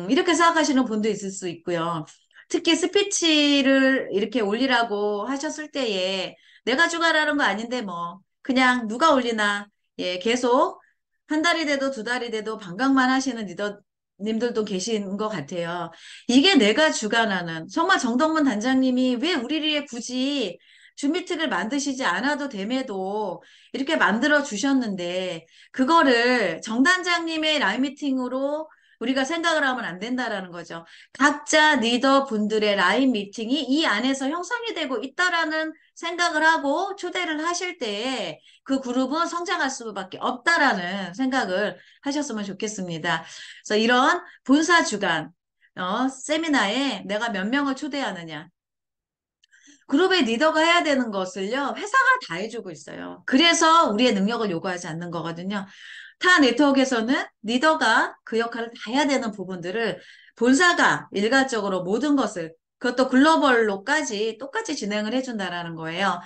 이렇게 생각하시는 분도 있을 수 있고요. 특히 스피치를 이렇게 올리라고 하셨을 때에 내가 주관하는 거 아닌데 뭐 그냥 누가 올리나 예 계속 한 달이 돼도 두 달이 돼도 반강만 하시는 리더님들도 계신 것 같아요. 이게 내가 주관하는 정말 정덕문 단장님이 왜 우리를 굳이 줌미팅을 만드시지 않아도 됨에도 이렇게 만들어 주셨는데 그거를 정단장님의 라인 미팅으로 우리가 생각을 하면 안 된다라는 거죠. 각자 리더분들의 라인 미팅이 이 안에서 형성이 되고 있다라는 생각을 하고 초대를 하실 때 그 그룹은 성장할 수밖에 없다라는 생각을 하셨으면 좋겠습니다. 그래서 이런 본사 주간 세미나에 내가 몇 명을 초대하느냐. 그룹의 리더가 해야 되는 것을요, 회사가 다 해주고 있어요. 그래서 우리의 능력을 요구하지 않는 거거든요. 타 네트워크에서는 리더가 그 역할을 다 해야 되는 부분들을 본사가 일괄적으로 모든 것을 그것도 글로벌로까지 똑같이 진행을 해준다라는 거예요.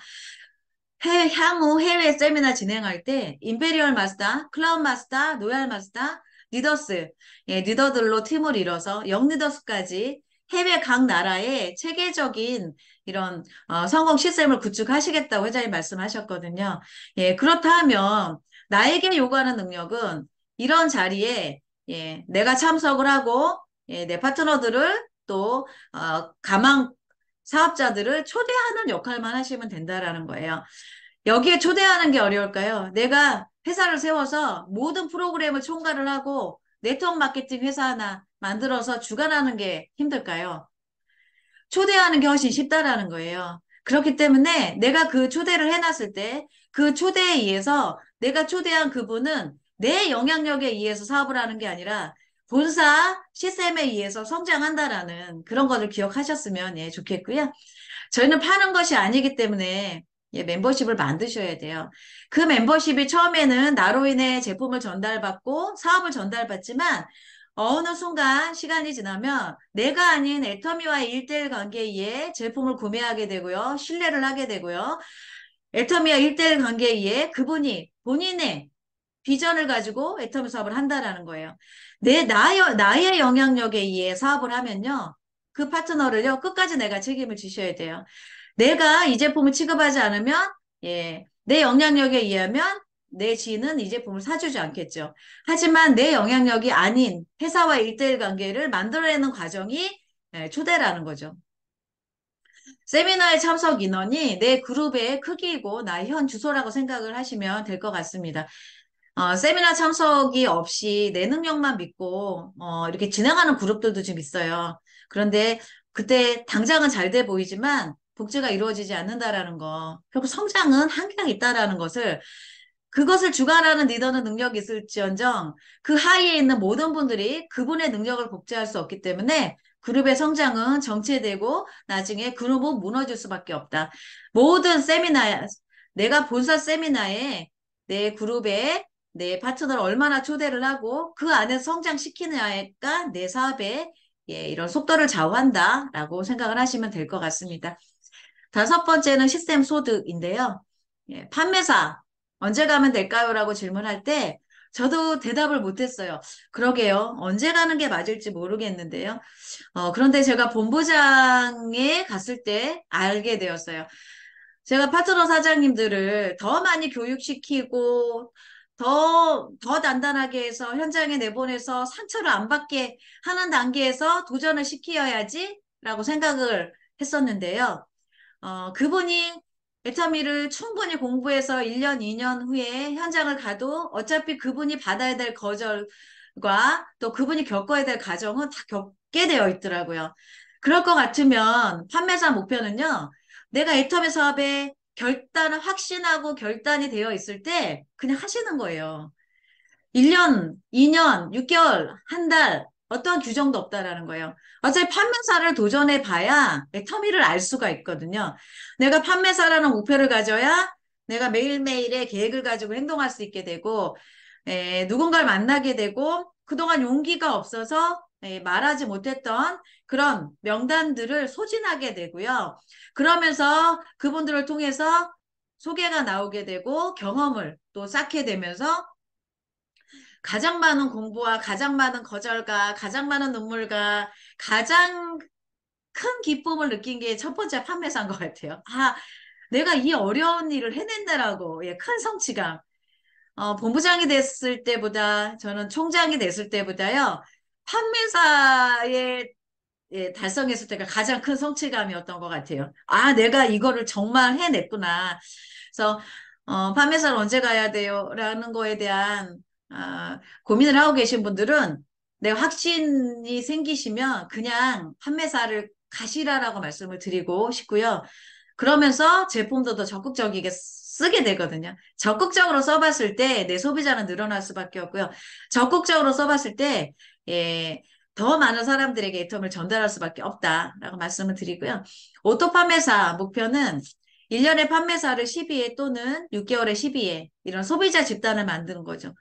향후 해외 세미나 진행할 때 임페리얼 마스터, 클라운 마스터, 로얄 마스터, 리더스, 예, 리더들로 팀을 이뤄서 영 리더스까지 해외 각 나라의 체계적인 이런 성공 시스템을 구축하시겠다고 회장님 말씀하셨거든요. 예, 그렇다 면 나에게 요구하는 능력은 이런 자리에 예, 내가 참석을 하고 예, 내 파트너들을 또 가망 사업자들을 초대하는 역할만 하시면 된다라는 거예요. 여기에 초대하는 게 어려울까요? 내가 회사를 세워서 모든 프로그램을 총괄을 하고 네트워크 마케팅 회사 하나 만들어서 주관하는 게 힘들까요? 초대하는 게 훨씬 쉽다라는 거예요. 그렇기 때문에 내가 그 초대를 해놨을 때 그 초대에 의해서 내가 초대한 그분은 내 영향력에 의해서 사업을 하는 게 아니라 본사 시스템에 의해서 성장한다라는 그런 것을 기억하셨으면 예, 좋겠고요. 저희는 파는 것이 아니기 때문에 예, 멤버십을 만드셔야 돼요. 그 멤버십이 처음에는 나로 인해 제품을 전달받고 사업을 전달받지만 어느 순간 시간이 지나면 내가 아닌 애터미와의 1대1 관계에 의해 제품을 구매하게 되고요. 신뢰를 하게 되고요. 애터미와 1대1 관계에 의해 그분이 본인의 비전을 가지고 애터미 사업을 한다라는 거예요. 나의 영향력에 의해 사업을 하면요. 그 파트너를요, 끝까지 내가 책임을 지셔야 돼요. 내가 이 제품을 취급하지 않으면, 예, 내 영향력에 의하면 내 지인은 이 제품을 사주지 않겠죠. 하지만 내 영향력이 아닌 회사와 일대일 관계를 만들어내는 과정이 예, 초대라는 거죠. 세미나에 참석 인원이 내 그룹의 크기이고 나의 현 주소라고 생각을 하시면 될 것 같습니다. 세미나 참석이 없이 내 능력만 믿고 이렇게 진행하는 그룹들도 좀 있어요. 그런데 그때 당장은 잘 돼 보이지만 복제가 이루어지지 않는다라는 거. 결국 성장은 한계가 있다라는 것을 그것을 주관하는 리더는 능력이 있을지언정 그 하위에 있는 모든 분들이 그분의 능력을 복제할 수 없기 때문에 그룹의 성장은 정체되고 나중에 그룹은 무너질 수밖에 없다. 모든 세미나, 내가 본사 세미나에 내 그룹에 내 파트너를 얼마나 초대를 하고 그 안에서 성장시키느냐가 내 사업에 예, 이런 속도를 좌우한다라고 생각을 하시면 될 것 같습니다. 다섯 번째는 시스템 소득인데요. 예, 판매사 언제 가면 될까요? 라고 질문할 때 저도 대답을 못했어요. 그러게요. 언제 가는 게 맞을지 모르겠는데요. 그런데 제가 본부장에 갔을 때 알게 되었어요. 제가 파트너 사장님들을 더 많이 교육시키고 더 단단하게 해서 현장에 내보내서 상처를 안 받게 하는 단계에서 도전을 시켜야지 라고 생각을 했었는데요. 그분이 애터미를 충분히 공부해서 1년, 2년 후에 현장을 가도 어차피 그분이 받아야 될 거절과 또 그분이 겪어야 될 과정은 다 겪게 되어 있더라고요. 그럴 것 같으면 판매사 목표는요, 내가 애터미 사업에 결단을 확신하고 결단이 되어 있을 때 그냥 하시는 거예요. 1년, 2년, 6개월, 한 달, 어떠한 규정도 없다라는 거예요. 어차피 판매사를 도전해 봐야 터미를 알 수가 있거든요. 내가 판매사라는 목표를 가져야 내가 매일매일의 계획을 가지고 행동할 수 있게 되고, 누군가를 만나게 되고, 그동안 용기가 없어서 말하지 못했던 그런 명단들을 소진하게 되고요. 그러면서 그분들을 통해서 소개가 나오게 되고 경험을 또 쌓게 되면서 가장 많은 공부와 가장 많은 거절과 가장 많은 눈물과 가장 큰 기쁨을 느낀 게 첫 번째 판매사인 것 같아요. 아, 내가 이 어려운 일을 해낸다라고, 예, 큰 성취감. 본부장이 됐을 때보다, 저는 총장이 됐을 때보다요, 판매사의 예, 달성했을 때가 가장 큰 성취감이었던 것 같아요. 아, 내가 이거를 정말 해냈구나. 그래서, 판매사를 언제 가야 돼요? 라는 거에 대한, 고민을 하고 계신 분들은 내 확신이 생기시면 그냥 판매사를 가시라라고 말씀을 드리고 싶고요. 그러면서 제품도 더 적극적이게 쓰게 되거든요. 적극적으로 써봤을 때 내 소비자는 늘어날 수밖에 없고요. 적극적으로 써봤을 때, 예, 더 많은 사람들에게 애텀을 전달할 수밖에 없다라고 말씀을 드리고요. 오토 판매사 목표는 1년에 판매사를 12회 또는 6개월에 12회 이런 소비자 집단을 만드는 거죠.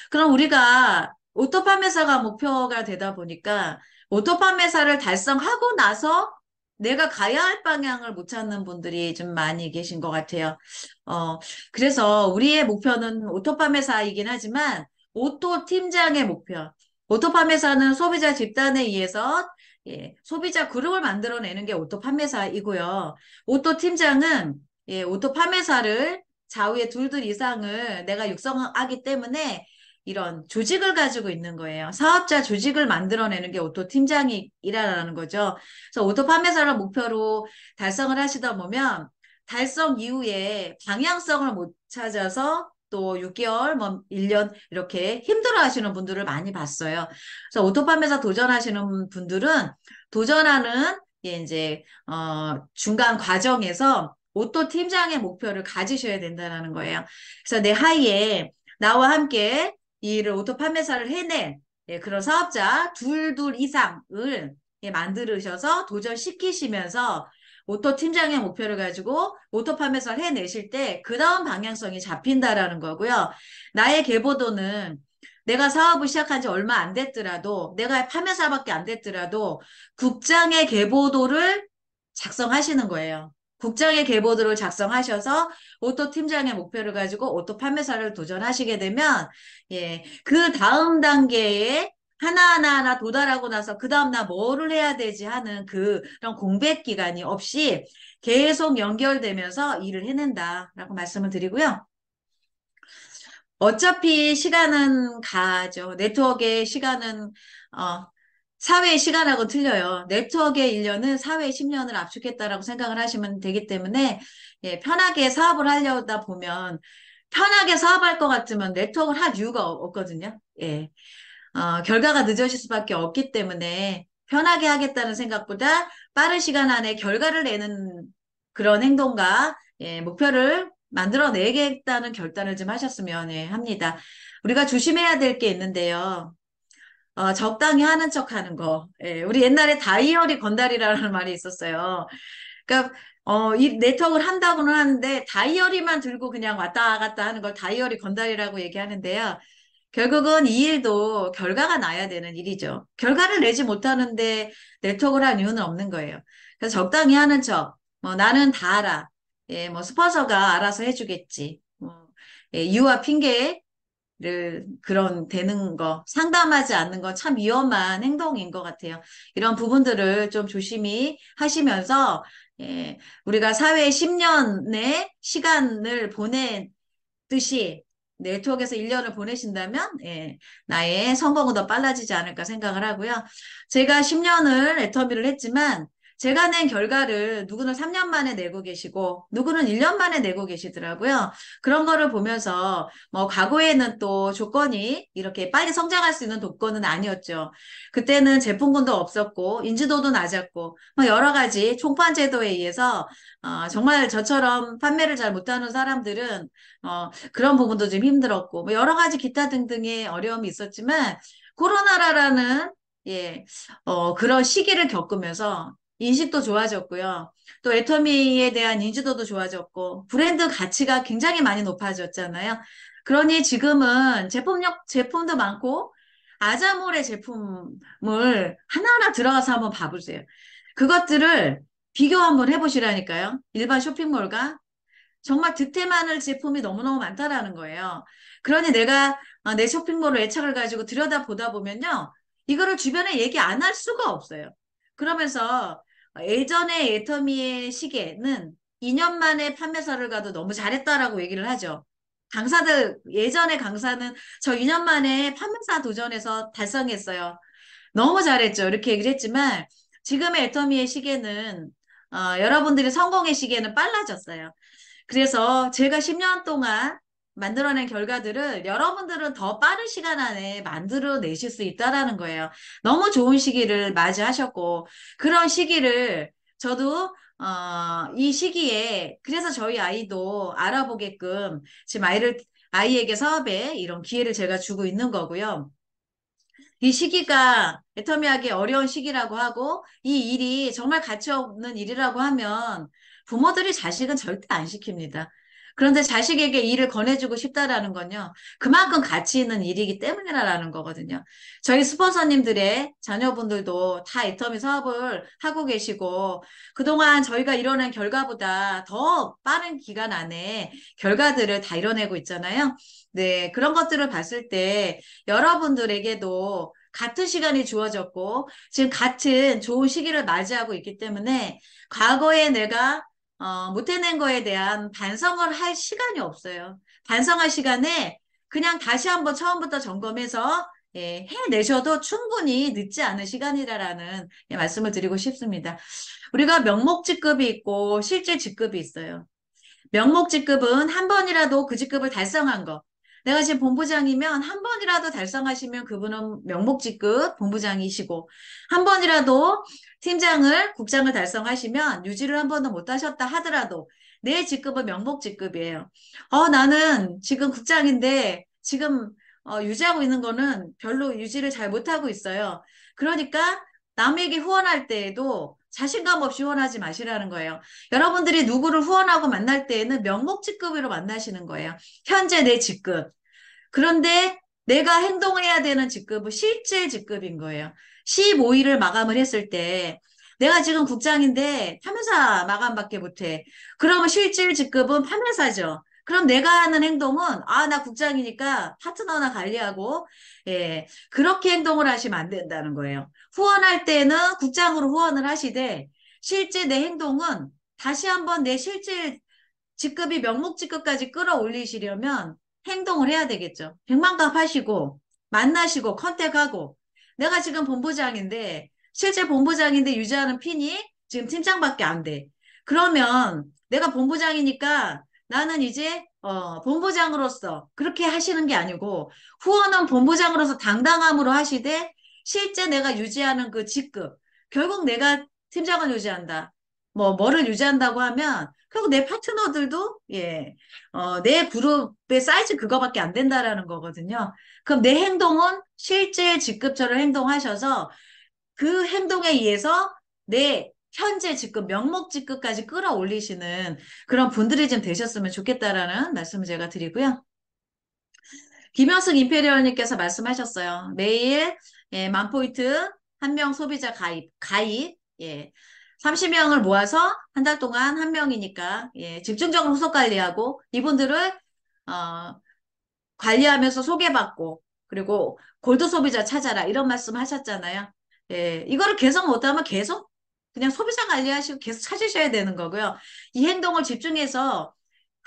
그럼 우리가 오토 판매사가 목표가 되다 보니까 오토 판매사를 달성하고 나서 내가 가야 할 방향을 못 찾는 분들이 좀 많이 계신 것 같아요. 어, 그래서 우리의 목표는 오토 판매사이긴 하지만 오토 팀장의 목표. 오토 판매사는 소비자 집단에 의해서 예, 소비자 그룹을 만들어내는 게 오토 판매사이고요. 오토 팀장은 예, 오토 판매사를 좌우에 둘 이상을 내가 육성하기 때문에 이런 조직을 가지고 있는 거예요. 사업자 조직을 만들어내는 게 오토 팀장이라는 거죠. 그래서 오토 판매사를 목표로 달성을 하시다 보면 달성 이후에 방향성을 못 찾아서 또 6개월, 뭐 1년 이렇게 힘들어 하시는 분들을 많이 봤어요. 그래서 오토 판매사 도전하시는 분들은 도전하는 예, 이제 중간 과정에서 오토 팀장의 목표를 가지셔야 된다는 거예요. 그래서 내 하위에 나와 함께 이 일을 오토 판매사를 해낸 예, 그런 사업자 둘 이상을 예, 만들으셔서 도전시키시면서 오토 팀장의 목표를 가지고 오토 판매사를 해내실 때 그 다음 방향성이 잡힌다라는 거고요. 나의 계보도는 내가 사업을 시작한 지 얼마 안 됐더라도 내가 판매사밖에 안 됐더라도 국장의 계보도를 작성하시는 거예요. 국장의 계보도를 작성하셔서 오토 팀장의 목표를 가지고 오토 판매사를 도전하시게 되면 예, 그 다음 단계에 하나하나 도달하고 나서 그 다음 나 뭐를 해야 되지 하는 그런 공백 기간이 없이 계속 연결되면서 일을 해낸다라고 말씀을 드리고요. 어차피 시간은 가죠. 네트워크의 시간은 사회의 시간하고 틀려요. 네트워크의 1년은 사회의 10년을 압축했다라고 생각을 하시면 되기 때문에 예, 편하게 사업을 하려다 보면 편하게 사업할 것 같으면 네트워크를 할 이유가 없거든요. 예. 결과가 늦어질 수밖에 없기 때문에 편하게 하겠다는 생각보다 빠른 시간 안에 결과를 내는 그런 행동과 목표를 만들어내겠다는 결단을 좀 하셨으면 합니다. 우리가 조심해야 될 게 있는데요. 적당히 하는 척 하는 거. 우리 옛날에 다이어리 건달이라는 말이 있었어요. 그러니까, 이 네트워크를 한다고는 하는데, 다이어리만 들고 그냥 왔다 갔다 하는 걸 다이어리 건달이라고 얘기하는데요. 결국은 이 일도 결과가 나야 되는 일이죠. 결과를 내지 못하는데 네트워크를 할 이유는 없는 거예요. 그래서 적당히 하는 척, 나는 다 알아. 뭐 스폰서가 알아서 해주겠지. 이유와 핑계 그런 되는 거, 상담하지 않는 건 참 위험한 행동인 것 같아요. 이런 부분들을 좀 조심히 하시면서, 우리가 사회에 10년의 시간을 보내듯이 네트워크에서 1년을 보내신다면, 나의 성공은 더 빨라지지 않을까 생각을 하고요. 제가 10년을 애터미를 했지만, 제가 낸 결과를 누구는 3년 만에 내고 계시고, 누구는 1년 만에 내고 계시더라고요. 그런 거를 보면서, 과거에는 또 조건이 이렇게 빨리 성장할 수 있는 조건은 아니었죠. 그때는 제품군도 없었고, 인지도도 낮았고, 여러 가지 총판 제도에 의해서, 정말 저처럼 판매를 잘 못하는 사람들은, 그런 부분도 좀 힘들었고, 여러 가지 기타 등등의 어려움이 있었지만, 코로나라는, 예, 그런 시기를 겪으면서 인식도 좋아졌고요. 또 애터미에 대한 인지도도 좋아졌고, 브랜드 가치가 굉장히 많이 높아졌잖아요. 그러니 지금은 제품도 많고, 아자몰의 제품을 하나하나 들어가서 한번 봐보세요. 그것들을 비교 한번 해보시라니까요. 일반 쇼핑몰과 정말 득템하는 제품이 너무너무 많다라는 거예요. 그러니 내가 내 쇼핑몰을 애착을 가지고 들여다보다 보면요. 이거를 주변에 얘기 안 할 수가 없어요. 그러면서 예전에 애터미의 시계는 2년 만에 판매사를 가도 너무 잘했다라고 얘기를 하죠. 예전에 강사는 저 2년 만에 판매사 도전해서 달성했어요. 너무 잘했죠. 이렇게 얘기를 했지만 지금의 애터미의 시계는 여러분들이 성공의 시계는 빨라졌어요. 그래서 제가 10년 동안 만들어낸 결과들을 여러분들은 더 빠른 시간 안에 만들어내실 수 있다라는 거예요. 너무 좋은 시기를 맞이하셨고, 그런 시기를 저도, 이 시기에, 그래서 저희 아이도 알아보게끔 지금 아이에게 사업에 이런 기회를 제가 주고 있는 거고요. 이 시기가 애터미하기 어려운 시기라고 하고 이 일이 정말 가치 없는 일이라고 하면 부모들이 자식은 절대 안 시킵니다. 그런데 자식에게 일을 권해주고 싶다라는 건요. 그만큼 가치 있는 일이기 때문이라는 거거든요. 저희 스폰서님들의 자녀분들도 다 애터미 사업을 하고 계시고 그동안 저희가 이뤄낸 결과보다 더 빠른 기간 안에 결과들을 다 이뤄내고 있잖아요. 네, 그런 것들을 봤을 때 여러분들에게도 같은 시간이 주어졌고, 지금 같은 좋은 시기를 맞이하고 있기 때문에, 과거에 내가, 못 해낸 거에 대한 반성을 할 시간이 없어요. 반성할 시간에 그냥 다시 한번 처음부터 점검해서, 해내셔도 충분히 늦지 않은 시간이라는 말씀을 드리고 싶습니다. 우리가 명목 직급이 있고 실질 직급이 있어요. 명목 직급은 한 번이라도 그 직급을 달성한 거. 내가 지금 본부장이면 한 번이라도 달성하시면 그분은 명목 직급 본부장이시고 한 번이라도 국장을 달성하시면 유지를 한 번도 못 하셨다 하더라도 내 직급은 명목 직급이에요. 나는 지금 국장인데 지금 유지하고 있는 거는 별로 유지를 잘 못하고 있어요. 그러니까 남에게 후원할 때에도 자신감 없이 후원하지 마시라는 거예요. 여러분들이 누구를 후원하고 만날 때에는 명목직급으로 만나시는 거예요. 현재 내 직급. 그런데 내가 행동해야 되는 직급은 실질 직급인 거예요. 15일을 마감을 했을 때 내가 지금 국장인데 판매사 마감밖에 못해. 그러면 실질 직급은 판매사죠. 그럼 내가 하는 행동은 나 국장이니까 파트너나 관리하고 그렇게 행동을 하시면 안 된다는 거예요. 후원할 때는 국장으로 후원을 하시되 실제 내 행동은 다시 한번 내 실질 직급이 명목 직급까지 끌어올리시려면 행동을 해야 되겠죠. 백만갑 하시고 만나시고 컨택하고 내가 지금 본부장인데 실제 본부장인데 유지하는 핀이 지금 팀장밖에 안 돼. 그러면 내가 본부장이니까 나는 이제 본부장으로서 그렇게 하시는 게 아니고 후원은 본부장으로서 당당함으로 하시되 실제 내가 유지하는 그 직급 결국 내가 팀장을 유지한다. 뭐를 유지한다고 하면, 결국 내 파트너들도, 내 그룹의 사이즈 그거밖에 안 된다라는 거거든요. 그럼 내 행동은 실제 직급처럼 행동하셔서 그 행동에 의해서 내 현재 직급, 명목 직급까지 끌어올리시는 그런 분들이 좀 되셨으면 좋겠다라는 말씀을 제가 드리고요. 김현숙 임페리얼님께서 말씀하셨어요. 매일 만 포인트 한 명 소비자 가입, 30명을 모아서 한 달 동안 한 명이니까 집중적으로 후속 관리하고 이분들을 어, 관리하면서 소개받고 그리고 골드 소비자 찾아라 이런 말씀 하셨잖아요. 이거를 계속 못하면 계속 그냥 소비자 관리하시고 계속 찾으셔야 되는 거고요. 이 행동을 집중해서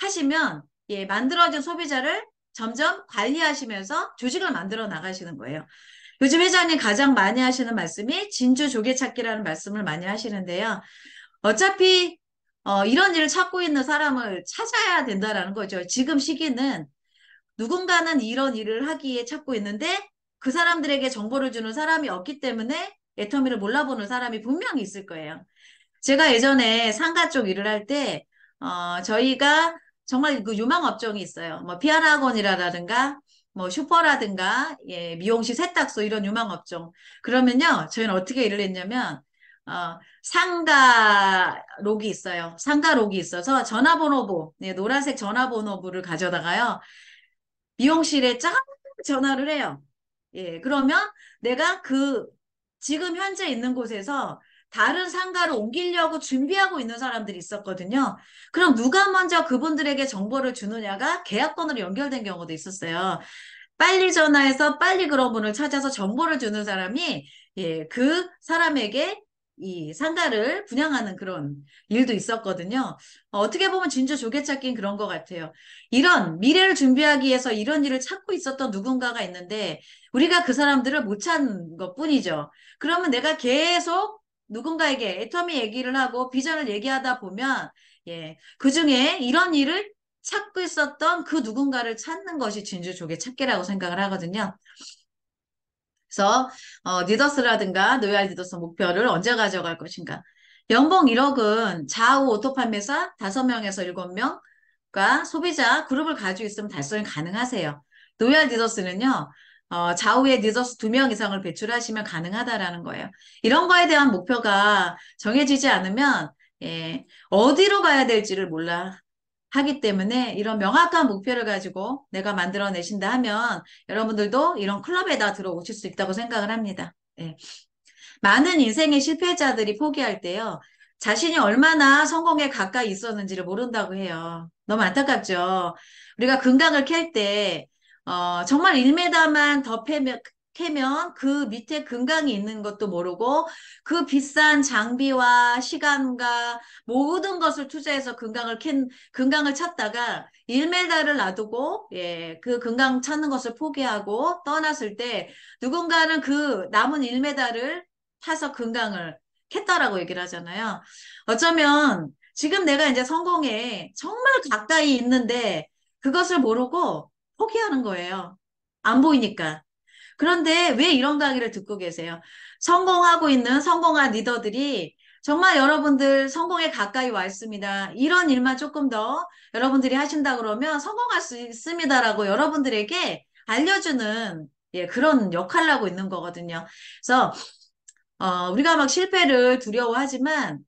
하시면 만들어진 소비자를 점점 관리하시면서 조직을 만들어 나가시는 거예요. 요즘 회장님 가장 많이 하시는 말씀이 진주 조개 찾기라는 말씀을 많이 하시는데요. 어차피 이런 일을 찾고 있는 사람을 찾아야 된다라는 거죠. 지금 시기는 누군가는 이런 일을 하기에 찾고 있는데 그 사람들에게 정보를 주는 사람이 없기 때문에 애터미를 몰라보는 사람이 분명히 있을 거예요. 제가 예전에 상가 쪽 일을 할 때, 저희가 정말 그 유망 업종이 있어요. 뭐, 피아노 학원이라든가, 뭐, 슈퍼라든가, 미용실, 세탁소, 이런 유망 업종. 그러면요, 저희는 어떻게 일을 했냐면, 상가 록이 있어요. 상가 록이 있어서 전화번호부, 노란색 전화번호부를 가져다가요, 미용실에 쫙 전화를 해요. 그러면 내가 지금 현재 있는 곳에서 다른 상가로 옮기려고 준비하고 있는 사람들이 있었거든요. 그럼 누가 먼저 그분들에게 정보를 주느냐가 계약건으로 연결된 경우도 있었어요. 빨리 전화해서 빨리 그런 분을 찾아서 정보를 주는 사람이 그 사람에게 이 상가를 분양하는 그런 일도 있었거든요. 어떻게 보면 진주 조개찾기는 그런 것 같아요. 이런 미래를 준비하기 위해서 이런 일을 찾고 있었던 누군가가 있는데 우리가 그 사람들을 못 찾는 것뿐이죠. 그러면 내가 계속 누군가에게 애터미 얘기를 하고 비전을 얘기하다 보면 그중에 이런 일을 찾고 있었던 그 누군가를 찾는 것이 진주 조개 찾기라고 생각을 하거든요. 그래서 니더스라든가 노얄 니더스 목표를 언제 가져갈 것인가. 연봉 1억은 좌우 오토 판매사 5명에서 7명과 소비자 그룹을 가지고 있으면 달성이 가능하세요. 노얄 니더스는요. 좌우에 니더스 2명 이상을 배출하시면 가능하다라는 거예요. 이런 거에 대한 목표가 정해지지 않으면 어디로 가야 될지를 몰라 하기 때문에 이런 명확한 목표를 가지고 내가 만들어내신다 하면 여러분들도 이런 클럽에다 들어오실 수 있다고 생각을 합니다. 많은 인생의 실패자들이 포기할 때요. 자신이 얼마나 성공에 가까이 있었는지를 모른다고 해요. 너무 안타깝죠. 우리가 금강을 캘 때, 정말 1m만 더 캐면 그 밑에 금강이 있는 것도 모르고 그 비싼 장비와 시간과 모든 것을 투자해서 금강을 찾다가 1m를 놔두고, 그 금강 찾는 것을 포기하고 떠났을 때 누군가는 그 남은 1m를 타서 금강을 캤다라고 얘기를 하잖아요. 어쩌면 지금 내가 이제 성공에 정말 가까이 있는데 그것을 모르고 포기하는 거예요. 안 보이니까. 그런데 왜 이런 강의를 듣고 계세요? 성공하고 있는 성공한 리더들이 정말 여러분들 성공에 가까이 와 있습니다. 이런 일만 조금 더 여러분들이 하신다 그러면 성공할 수 있습니다라고 여러분들에게 알려주는 그런 역할을 하고 있는 거거든요. 그래서 우리가 막 실패를 두려워하지만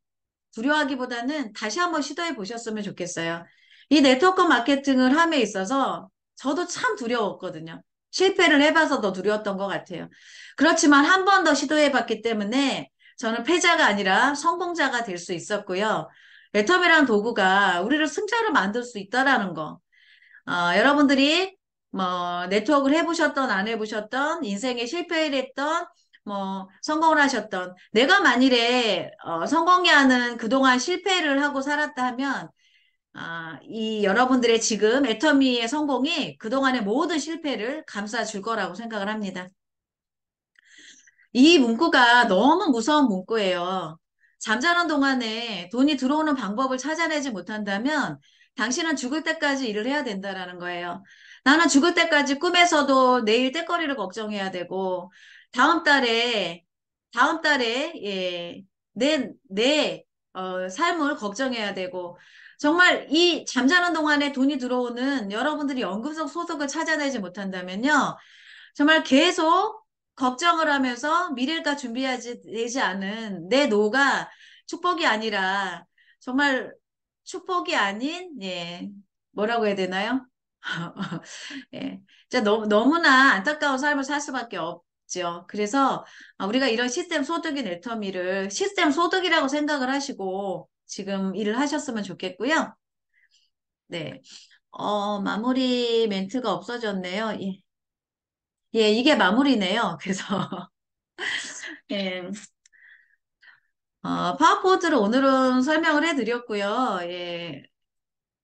두려워하기보다는 다시 한번 시도해 보셨으면 좋겠어요. 이 네트워크 마케팅을 함에 있어서 저도 참 두려웠거든요. 실패를 해봐서 더 두려웠던 것 같아요. 그렇지만 한 번 더 시도해 봤기 때문에 저는 패자가 아니라 성공자가 될 수 있었고요. 애텀이라는 도구가 우리를 승자로 만들 수 있다라는 거. 여러분들이 뭐 네트워크를 해보셨던 안 해보셨던 인생에 실패를 했던 뭐 성공을 하셨던 내가 만일에 성공이 하는 그동안 실패를 하고 살았다 하면 이 여러분들의 지금 애터미의 성공이 그동안의 모든 실패를 감싸줄 거라고 생각을 합니다. 이 문구가 너무 무서운 문구예요. 잠자는 동안에 돈이 들어오는 방법을 찾아내지 못한다면 당신은 죽을 때까지 일을 해야 된다라는 거예요. 나는 죽을 때까지 꿈에서도 내일 떼거리를 걱정해야 되고 다음 달에 내 삶을 걱정해야 되고, 정말 이 잠자는 동안에 돈이 들어오는 여러분들이 연금성 소득을 찾아내지 못한다면요. 정말 계속 걱정을 하면서 미래가 준비하지 되지 않은 내 노가 축복이 아니라 정말 축복이 아닌, 예, 뭐라고 해야 되나요? 예. 진짜 너무나 안타까운 삶을 살 수밖에 없죠. 그래서 우리가 이런 시스템 소득인 애터미를 시스템 소득이라고 생각을 하시고 지금 일을 하셨으면 좋겠고요. 네. 마무리 멘트가 없어졌네요. 예, 예, 이게 마무리네요. 그래서, 예, 파워포인트를 오늘은 설명을 해드렸고요. 예,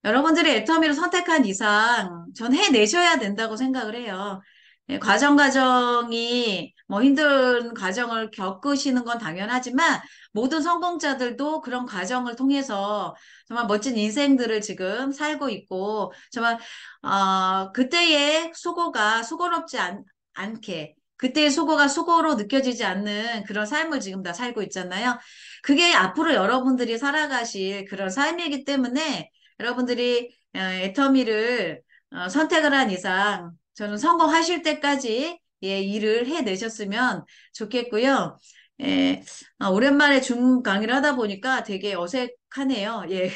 여러분들이 애터미를 선택한 이상 전 해내셔야 된다고 생각을 해요. 예, 과정이 뭐 힘든 과정을 겪으시는 건 당연하지만 모든 성공자들도 그런 과정을 통해서 정말 멋진 인생들을 지금 살고 있고 정말 그때의 수고가 수고롭지 않게 그때의 수고가 수고로 느껴지지 않는 그런 삶을 지금 다 살고 있잖아요. 그게 앞으로 여러분들이 살아가실 그런 삶이기 때문에 여러분들이 애터미를 선택을 한 이상 저는 성공하실 때까지 예, 일을 해내셨으면 좋겠고요. 예, 오랜만에 줌 강의를 하다 보니까 되게 어색하네요. 예,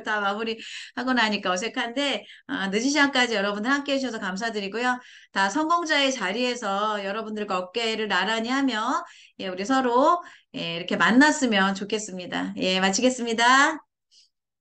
다 마무리하고 나니까 어색한데 늦은 시간까지 여러분들 함께 해주셔서 감사드리고요. 다 성공자의 자리에서 여러분들과 어깨를 나란히 하며 예, 우리 서로 예, 이렇게 만났으면 좋겠습니다. 예, 마치겠습니다.